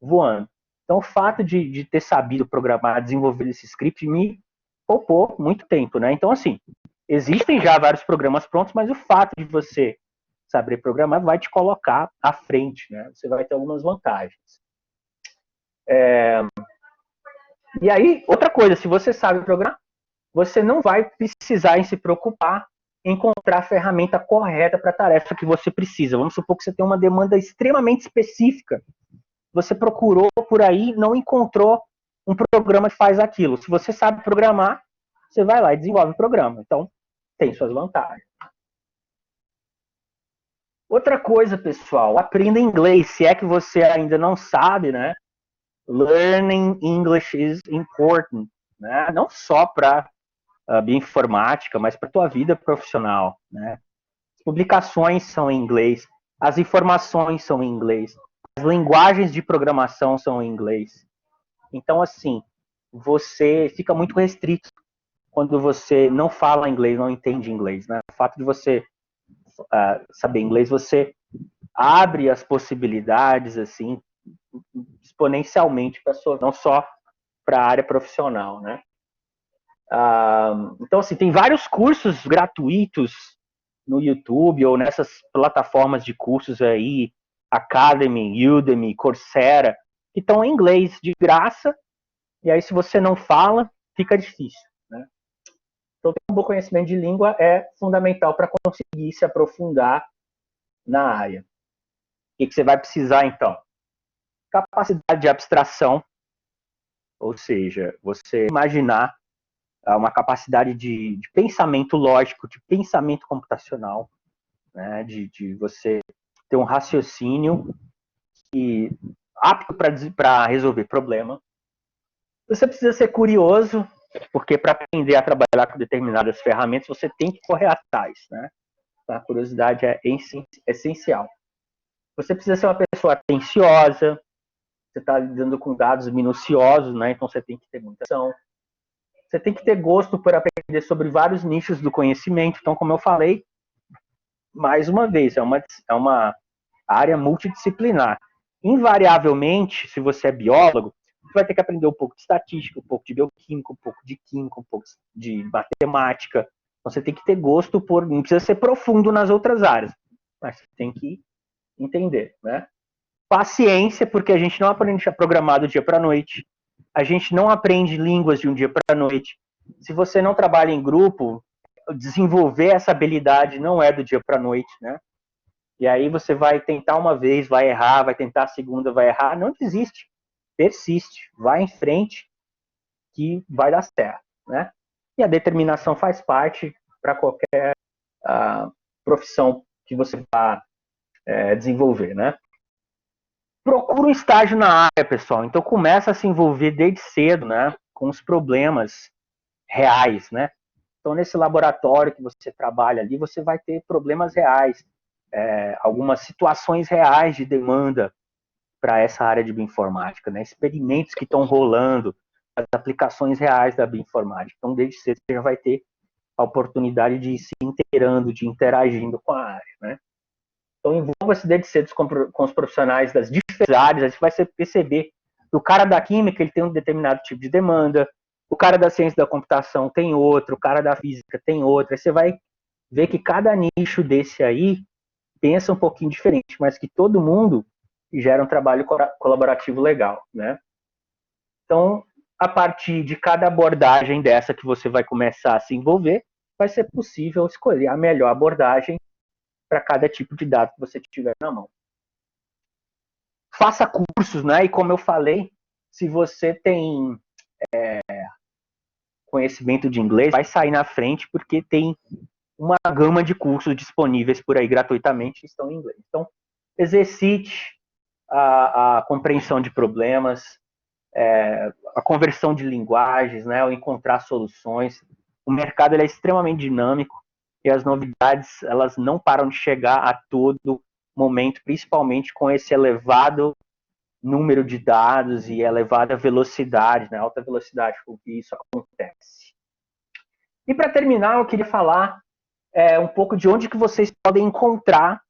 voando. Então, o fato de ter sabido programar, desenvolver esse script, me poupou muito tempo, né? Então, assim, existem já vários programas prontos, mas o fato de você saber programar vai te colocar à frente, né? Você vai ter algumas vantagens. E aí, outra coisa, se você sabe programar, você não vai precisar em se preocupar em encontrar a ferramenta correta para a tarefa que você precisa. Vamos supor que você tem uma demanda extremamente específica. Você procurou por aí, não encontrou um programa que faz aquilo. Se você sabe programar, você vai lá e desenvolve o programa. Então, tem suas vantagens. Outra coisa, pessoal, aprenda inglês. Se é que você ainda não sabe, né? Learning English is important, né? Não só para a bioinformática, mas para a tua vida profissional, né? As publicações são em inglês, as informações são em inglês, as linguagens de programação são em inglês. Então, assim, você fica muito restrito quando você não fala inglês, não entende inglês, né? O fato de você saber inglês, você abre as possibilidades, assim, exponencialmente para sua, não só para a área profissional, né? Então, assim, tem vários cursos gratuitos no YouTube ou nessas plataformas de cursos aí, Academy, Udemy, Coursera, que estão em inglês de graça, e aí se você não fala, fica difícil, né? Então, ter um bom conhecimento de língua é fundamental para conseguir se aprofundar na área. O que você vai precisar, então? Capacidade de abstração, Ou seja, você imaginar uma capacidade de pensamento lógico, de pensamento computacional, né, de você ter um raciocínio apto para resolver problema. Você precisa ser curioso, porque para aprender a trabalhar com determinadas ferramentas, você tem que correr atrás, né? A curiosidade é essencial. Você precisa ser uma pessoa atenciosa, você está lidando com dados minuciosos, né? Então você tem que ter muita atenção. Você tem que ter gosto por aprender sobre vários nichos do conhecimento. Então, como eu falei, mais uma vez, é uma área multidisciplinar. Invariavelmente, se você é biólogo, você vai ter que aprender um pouco de estatística, um pouco de bioquímica, um pouco de química, um pouco de matemática. Então, você tem que ter gosto por... Não precisa ser profundo nas outras áreas, mas você tem que entender, né? Paciência, porque a gente não aprende a programar do dia para a noite. A gente não aprende línguas de um dia para a noite. Se você não trabalha em grupo, desenvolver essa habilidade não é do dia para a noite, né? E aí você vai tentar uma vez, vai errar, vai tentar a segunda, vai errar. Não desiste, persiste, vai em frente que vai dar certo, né? E a determinação faz parte para qualquer profissão que você vá desenvolver, né? Procura um estágio na área, pessoal. Então começa a se envolver desde cedo, né? Com os problemas reais, né? Então nesse laboratório que você trabalha ali, você vai ter problemas reais, algumas situações reais de demanda para essa área de bioinformática, né? Experimentos que estão rolando, as aplicações reais da bioinformática. Então desde cedo você já vai ter a oportunidade de ir se inteirando, de interagindo com a área, né? Então, envolva-se desde cedo com os profissionais das diferentes áreas. Aí você vai perceber que o cara da química ele tem um determinado tipo de demanda, o cara da ciência da computação tem outro, o cara da física tem outro. Aí você vai ver que cada nicho desse aí pensa um pouquinho diferente, mas que todo mundo gera um trabalho colaborativo legal, né? Então, a partir de cada abordagem dessa que você vai começar a se envolver, vai ser possível escolher a melhor abordagem para cada tipo de dado que você tiver na mão. Faça cursos, né? E como eu falei, se você tem conhecimento de inglês, vai sair na frente porque tem uma gama de cursos disponíveis por aí gratuitamente que estão em inglês. Então, exercite a compreensão de problemas, a conversão de linguagens, né? O encontrar soluções. O mercado ele é extremamente dinâmico e as novidades elas não param de chegar a todo momento, principalmente com esse elevado número de dados e elevada velocidade, né, alta velocidade com que isso acontece. E para terminar, eu queria falar um pouco de onde que vocês podem encontrar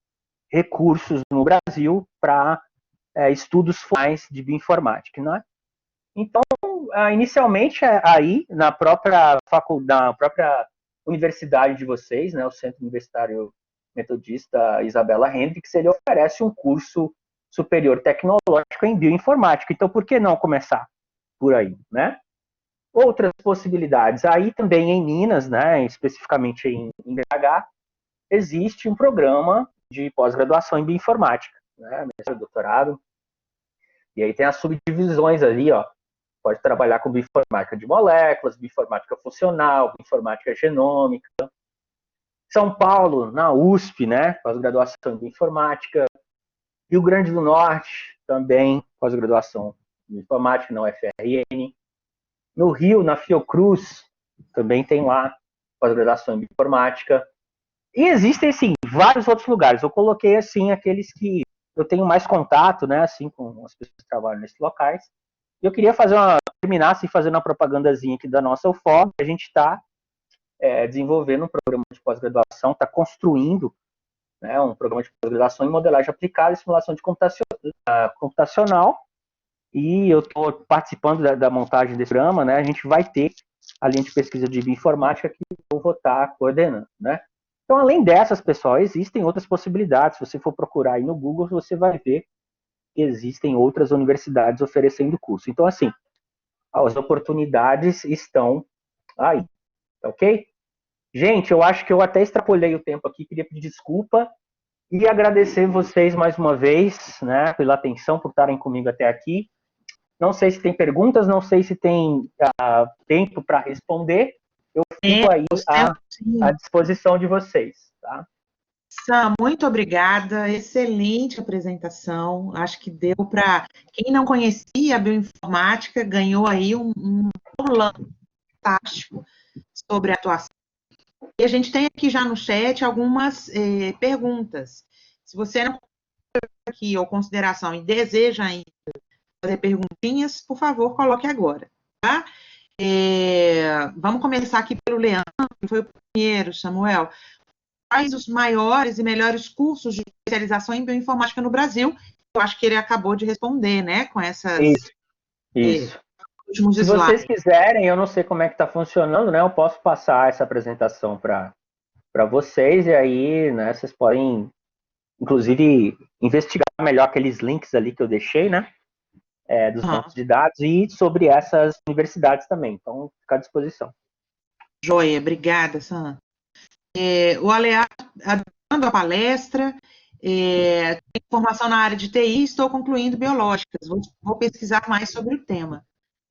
recursos no Brasil para estudos formais de bioinformática, né? Então, inicialmente, aí, na própria universidade de vocês, né, o Centro Universitário Metodista Isabela Hendricks, ele oferece um curso superior tecnológico em bioinformática. Então, por que não começar por aí, né? Outras possibilidades. Aí também em Minas, né, especificamente em BH, existe um programa de pós-graduação em bioinformática, né, doutorado. E aí tem as subdivisões ali, ó. Pode trabalhar com bioinformática de moléculas, bioinformática funcional, bioinformática genômica. São Paulo, na USP, né, pós-graduação em bioinformática. Rio Grande do Norte, também pós-graduação em bioinformática na UFRN. No Rio, na Fiocruz, também tem lá pós-graduação em bioinformática. E existem, sim, vários outros lugares. Eu coloquei, assim, aqueles que eu tenho mais contato, né, assim, com as pessoas que trabalham nesses locais. E eu queria terminar assim, fazendo uma propagandazinha aqui da nossa UFOP. A gente está desenvolvendo um programa de pós-graduação, está construindo, né, um programa de pós-graduação em modelagem aplicada e simulação de computacional. E eu estou participando da montagem desse programa, né? A gente vai ter a linha de pesquisa de bioinformática que eu vou estar coordenando, né? Então, além dessas, pessoal, existem outras possibilidades. Se você for procurar aí no Google, você vai ver que existem outras universidades oferecendo curso. Então, assim, as oportunidades estão aí, ok? Gente, eu acho que eu até extrapolei o tempo aqui, queria pedir desculpa e agradecer vocês mais uma vez, né, pela atenção, por estarem comigo até aqui. Não sei se tem perguntas, não sei se tem tempo para responder. Eu fico aí à disposição de vocês, tá? Sam, muito obrigada, excelente apresentação. Acho que deu para quem não conhecia a bioinformática ganhou aí um lance fantástico sobre a atuação. E a gente tem aqui já no chat algumas perguntas. Se você não aqui ou consideração e deseja ainda fazer perguntinhas, por favor, coloque agora, tá? Vamos começar aqui pelo Leandro, que foi o primeiro, Samuel. Quais os maiores e melhores cursos de especialização em bioinformática no Brasil? Eu acho que ele acabou de responder, né, com essas... Isso. Últimos Se vocês quiserem, eu não sei como é que está funcionando, né, eu posso passar essa apresentação para vocês, e aí, né, vocês podem, inclusive, investigar melhor aqueles links ali que eu deixei, né, dos bancos de dados, e sobre essas universidades também. Então, fica à disposição. Joia, obrigada, Sam. O Alear, dando a palestra, tem formação na área de TI, estou concluindo biológicas, vou pesquisar mais sobre o tema.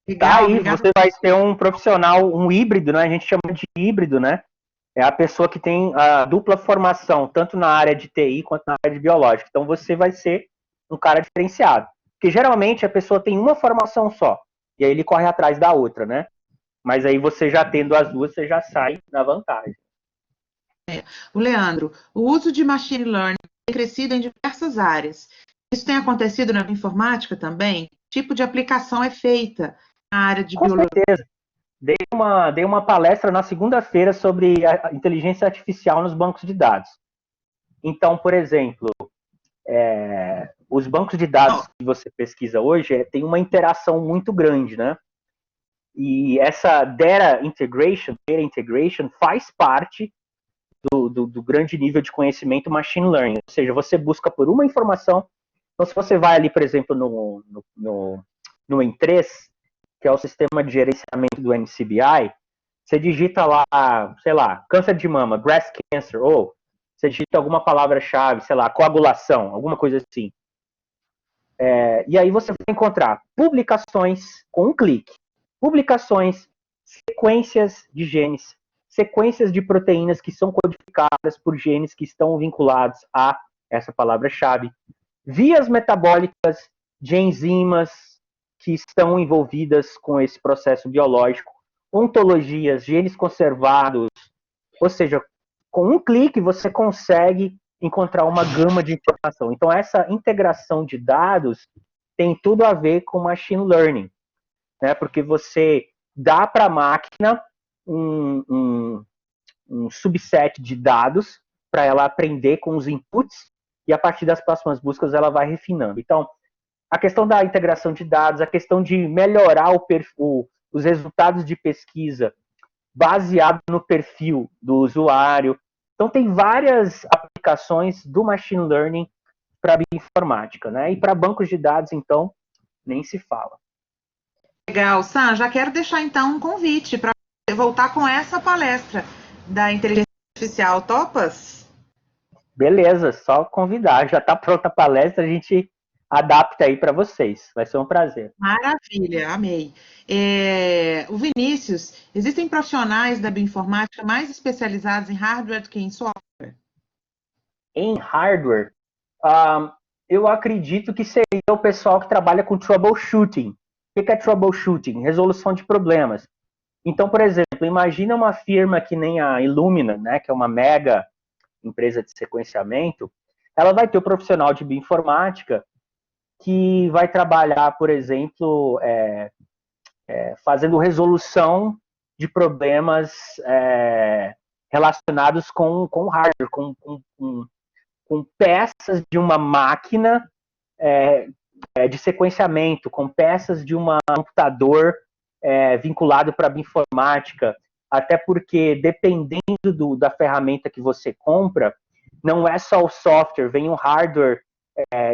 Legal, tá aí, obrigado. Você vai ter um profissional, um híbrido, né? A gente chama de híbrido, né? É a pessoa que tem a dupla formação, tanto na área de TI quanto na área de biológica. Então, você vai ser um cara diferenciado. Porque, geralmente, a pessoa tem uma formação só. E aí ele corre atrás da outra, né? Mas aí você já tendo as duas, você já sai na vantagem. O Leandro, o uso de machine learning tem crescido em diversas áreas. Isso tem acontecido na informática também? Que tipo de aplicação é feita na área de biologia? Com certeza. Dei uma palestra na segunda-feira sobre a inteligência artificial nos bancos de dados. Então, por exemplo, os bancos de dados que você pesquisa hoje tem uma interação muito grande, né? E essa data integration faz parte do grande nível de conhecimento machine learning. Ou seja, você busca por uma informação. Então, se você vai ali, por exemplo, no EN3, que é o sistema de gerenciamento do NCBI, você digita lá, sei lá, câncer de mama, breast cancer, ou você digita alguma palavra-chave, sei lá, coagulação, alguma coisa assim. E aí você vai encontrar publicações com um clique, publicações, sequências de genes, sequências de proteínas que são codificadas por genes que estão vinculados a essa palavra-chave, vias metabólicas de enzimas que estão envolvidas com esse processo biológico, ontologias, genes conservados, ou seja, com um clique você consegue encontrar uma gama de informação. Então, essa integração de dados tem tudo a ver com machine learning, né? Porque você dá para a máquina um subset de dados para ela aprender com os inputs e a partir das próximas buscas ela vai refinando. Então, a questão da integração de dados, a questão de melhorar os resultados de pesquisa baseado no perfil do usuário. Então, tem várias aplicações do machine learning para a bioinformática, né? E para bancos de dados, então, nem se fala. Legal, Sam, já quero deixar, então, um convite para voltar com essa palestra da inteligência artificial. Topas? Beleza, só convidar. Já está pronta a palestra, a gente adapta aí para vocês. Vai ser um prazer. Maravilha, amei. O Vinícius, existem profissionais da bioinformática mais especializados em hardware do que em software? Em hardware, eu acredito que seria o pessoal que trabalha com troubleshooting. O que é troubleshooting? Resolução de problemas. Então, por exemplo, imagina uma firma que nem a Illumina, né, que é uma mega empresa de sequenciamento, ela vai ter o profissional de bioinformática que vai trabalhar, por exemplo, fazendo resolução de problemas relacionados com hardware, com peças de uma máquina de sequenciamento, com peças de um computador vinculado para a bioinformática, até porque, dependendo da ferramenta que você compra, não é só o software, vem um hardware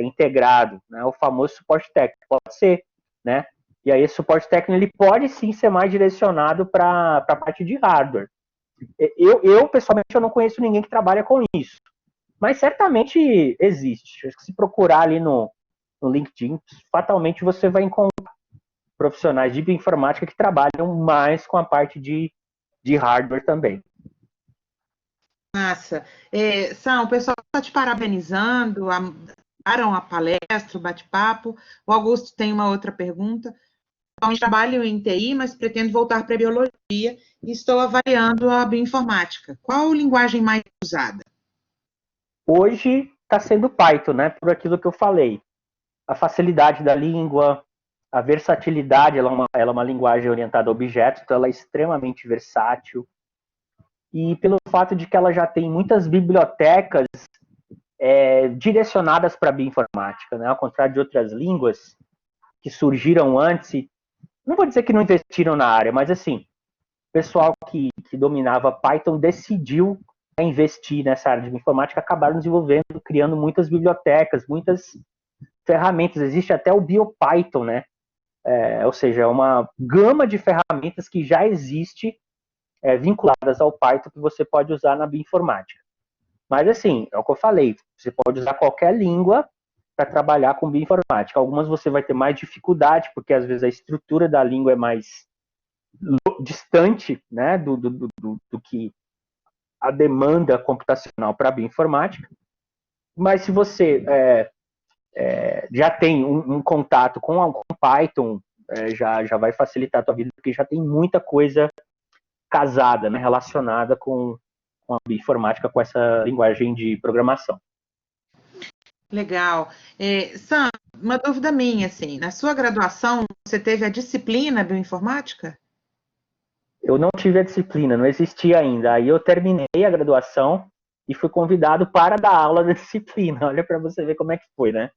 integrado, né? O famoso suporte técnico, pode ser, né? E aí esse suporte técnico ele pode sim ser mais direcionado para a parte de hardware. Eu, pessoalmente, eu não conheço ninguém que trabalha com isso, mas certamente existe. Acho que se procurar ali no LinkedIn, fatalmente você vai encontrar. profissionais de bioinformática que trabalham mais com a parte de hardware também. Massa. Sam, o pessoal está te parabenizando, amaram a palestra, o bate-papo. O Augusto tem uma outra pergunta. Atualmente trabalho em TI, mas pretendo voltar para a biologia e estou avaliando a bioinformática. Qual linguagem mais usada? Hoje está sendo Python, né? Por aquilo que eu falei. A facilidade da língua, a versatilidade, ela é uma linguagem orientada a objetos, então ela é extremamente versátil. E pelo fato de que ela já tem muitas bibliotecas direcionadas para a bioinformática, né? Ao contrário de outras línguas que surgiram antes, não vou dizer que não investiram na área, mas assim, o pessoal que dominava Python decidiu investir nessa área de bioinformática, acabaram desenvolvendo, criando muitas bibliotecas, muitas ferramentas. Existe até o BioPython, né? Ou seja, é uma gama de ferramentas que já existe vinculadas ao Python que você pode usar na bioinformática. Mas assim, é o que eu falei, você pode usar qualquer língua para trabalhar com bioinformática. Algumas você vai ter mais dificuldade, porque às vezes a estrutura da língua é mais distante, né, do que a demanda computacional para a bioinformática. Mas se você já tem um contato com Python, já vai facilitar a tua vida, porque já tem muita coisa casada, né, relacionada com a bioinformática, com essa linguagem de programação. Legal. Sam, uma dúvida minha, assim, na sua graduação, você teve a disciplina bioinformática? Eu não tive a disciplina, não existia ainda. Aí eu terminei a graduação e fui convidado para dar aula da disciplina. Olha para você ver como é que foi, né?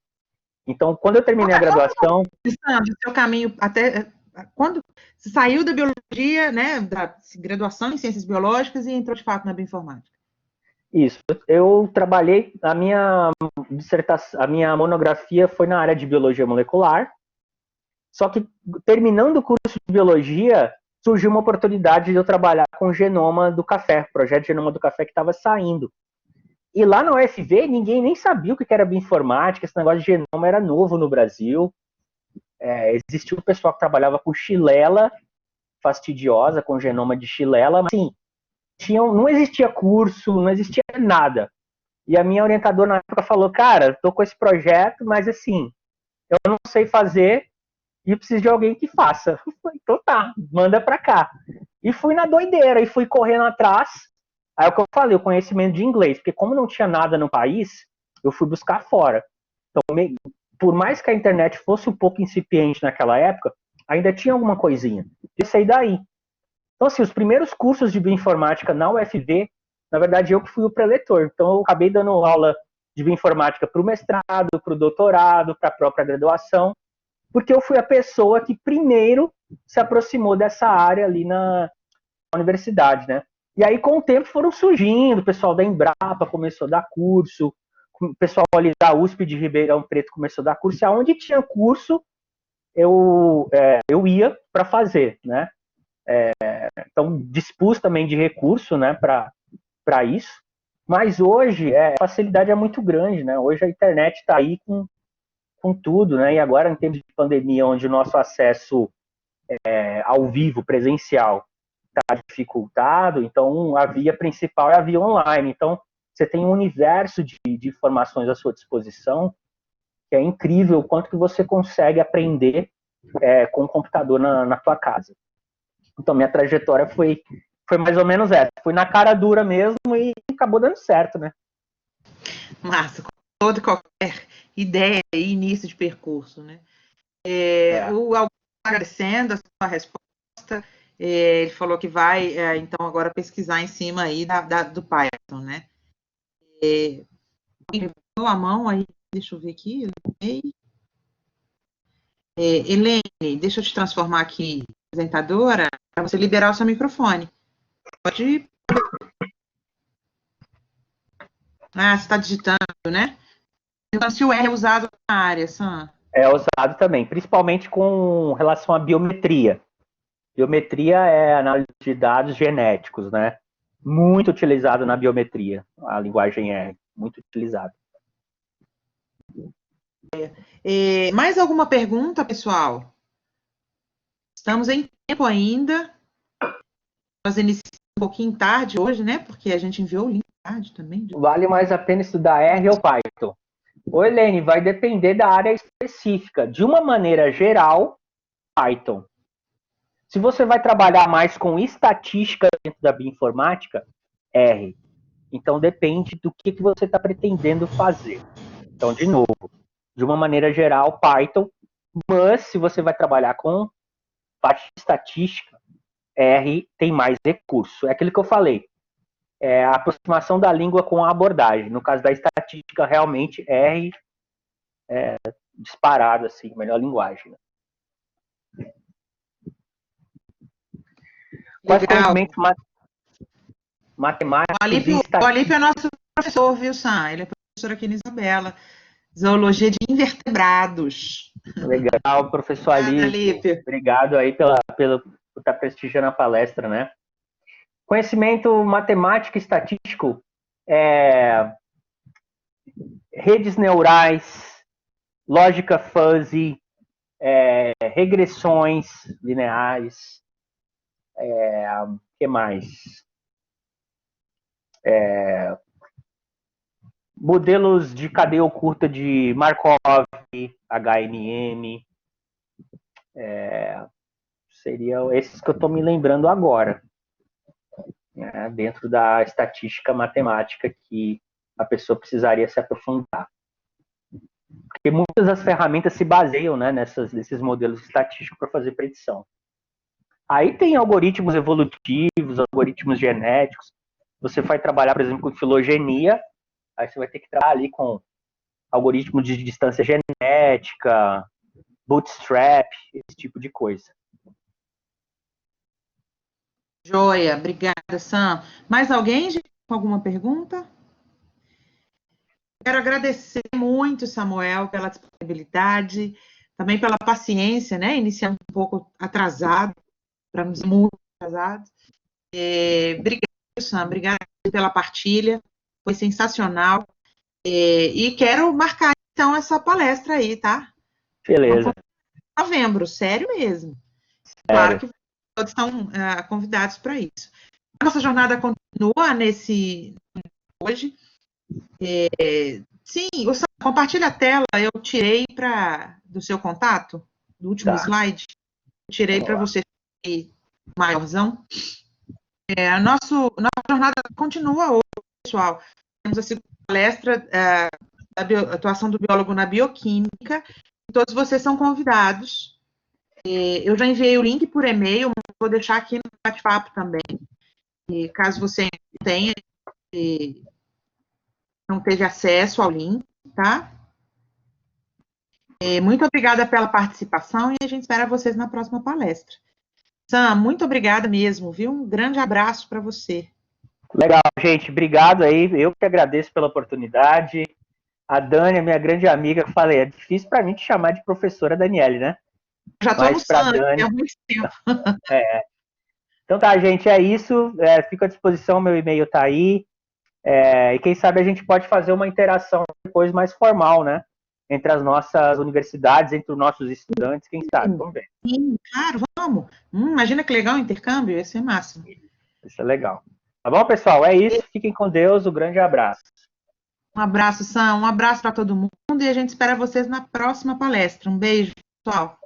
Então, quando eu terminei a graduação... Sam, o seu caminho até... Quando você saiu da biologia, né, da graduação em ciências biológicas e entrou de fato na bioinformática? Isso. Eu trabalhei, a minha dissertação, a minha monografia foi na área de biologia molecular. Só que terminando o curso de biologia, surgiu uma oportunidade de eu trabalhar com o genoma do café, o projeto Genoma do Café que estava saindo. E lá na UFV, ninguém nem sabia o que era bioinformática, esse negócio de genoma era novo no Brasil. Existia um pessoal que trabalhava com xilela fastidiosa, com genoma de xilela, mas assim, não existia curso, não existia nada. E a minha orientadora na época falou, cara, tô com esse projeto, mas assim, eu não sei fazer e eu preciso de alguém que faça. Eu falei, então tá, manda pra cá. E fui na doideira, e fui correndo atrás. Aí o que eu falei, o conhecimento de inglês, porque como não tinha nada no país, eu fui buscar fora. Então, por mais que a internet fosse um pouco incipiente naquela época, ainda tinha alguma coisinha. E saí daí. Então, assim, os primeiros cursos de bioinformática na UFV, na verdade, eu que fui o preletor. Então, eu acabei dando aula de bioinformática para o mestrado, para o doutorado, para a própria graduação, porque eu fui a pessoa que primeiro se aproximou dessa área ali na universidade, né? E aí, com o tempo, foram surgindo, o pessoal da Embrapa começou a dar curso, o pessoal ali da USP de Ribeirão Preto começou a dar curso, e aonde tinha curso, eu ia para fazer, né? Então, dispus também de recurso, né, para isso. Mas hoje, a facilidade é muito grande, né? Hoje a internet está aí com tudo, né? E agora, em tempos de pandemia, onde o nosso acesso ao vivo, presencial, está dificultado, então a via principal é a via online. Então, você tem um universo de informações à sua disposição, que é incrível o quanto que você consegue aprender com o computador na tua casa. Então, minha trajetória foi mais ou menos essa. Fui na cara dura mesmo e acabou dando certo, né? Massa, com toda e qualquer ideia e início de percurso, né? O Augusto está agradecendo a sua resposta. Ele falou que vai, então, agora pesquisar em cima aí do Python, né? Levantou a mão aí, deixa eu ver aqui. Helene, deixa eu te transformar aqui em apresentadora para você liberar o seu microfone. Pode. Você está digitando, né? Então, se o R é usado na área, Sam. É usado também, principalmente com relação à biometria. Biometria é análise de dados genéticos, né? Muito utilizado na biometria. A linguagem é muito utilizada. Mais alguma pergunta, pessoal? Estamos em tempo ainda. Nós iniciamos um pouquinho tarde hoje, né? Porque a gente enviou o link tarde também. Vale mais a pena estudar R ou Python? Ô, Helene, vai depender da área específica. De uma maneira geral, Python. Se você vai trabalhar mais com estatística dentro da bioinformática, R. Então, depende do que você está pretendendo fazer. Então, de novo, de uma maneira geral, Python. Mas, se você vai trabalhar com parte de estatística, R tem mais recurso. É aquilo que eu falei. É a aproximação da língua com a abordagem. No caso da estatística, realmente, R é disparado, assim, melhor linguagem. Quais conhecimentos matemáticos e estatísticos? O Alípio é nosso professor, viu, Sam? Ele é professor aqui na Isabela. Zoologia de invertebrados. Legal, professor Alípio. Obrigado aí por estar prestigiando a palestra, né? Conhecimento matemático e estatístico, redes neurais, lógica fuzzy, regressões lineares, que mais? Modelos de cadeia oculta de Markov, HMM, seriam esses que eu estou me lembrando agora, né, dentro da estatística matemática que a pessoa precisaria se aprofundar. Porque muitas das ferramentas se baseiam, né, nesses modelos estatísticos para fazer predição. Aí tem algoritmos evolutivos, algoritmos genéticos. Você vai trabalhar, por exemplo, com filogenia, aí você vai ter que trabalhar ali com algoritmos de distância genética, bootstrap, esse tipo de coisa. Joia, obrigada, Sam. Mais alguém com alguma pergunta? Quero agradecer muito, Samuel, pela disponibilidade, também pela paciência, né? Iniciando um pouco atrasado, para não dizer muito atrasado. Obrigada, Sam, obrigada pela partilha, foi sensacional. E quero marcar, então, essa palestra aí, tá? Beleza. Novembro, sério mesmo. Claro que todos estão convidados para isso. A nossa jornada continua hoje. Sim, compartilha a tela, eu tirei do seu contato, do último slide, tirei para você maiorzão. A nossa jornada continua hoje, pessoal. Temos a segunda palestra da atuação do biólogo na bioquímica. Todos vocês são convidados. Eu já enviei o link por e-mail, mas vou deixar aqui no bate-papo também. Caso você não teve acesso ao link, tá? Muito obrigada pela participação e a gente espera vocês na próxima palestra. Sam, muito obrigada mesmo, viu? Um grande abraço para você. Legal, gente. Obrigado aí. Eu que agradeço pela oportunidade. A Dani, minha grande amiga, que falei, é difícil para mim te chamar de professora Daniele, né? Já estou no sangue, há muito tempo. Então tá, gente, é isso. Fico à disposição, meu e-mail tá aí. E quem sabe a gente pode fazer uma interação depois mais formal, né? Entre as nossas universidades, entre os nossos estudantes, quem sabe? Vamos ver. Sim, claro, vamos. Imagina que legal o intercâmbio, ia ser máximo. Isso é legal. Tá bom, pessoal? É isso. Fiquem com Deus. Um grande abraço. Um abraço, Sam. Um abraço para todo mundo e a gente espera vocês na próxima palestra. Um beijo, pessoal.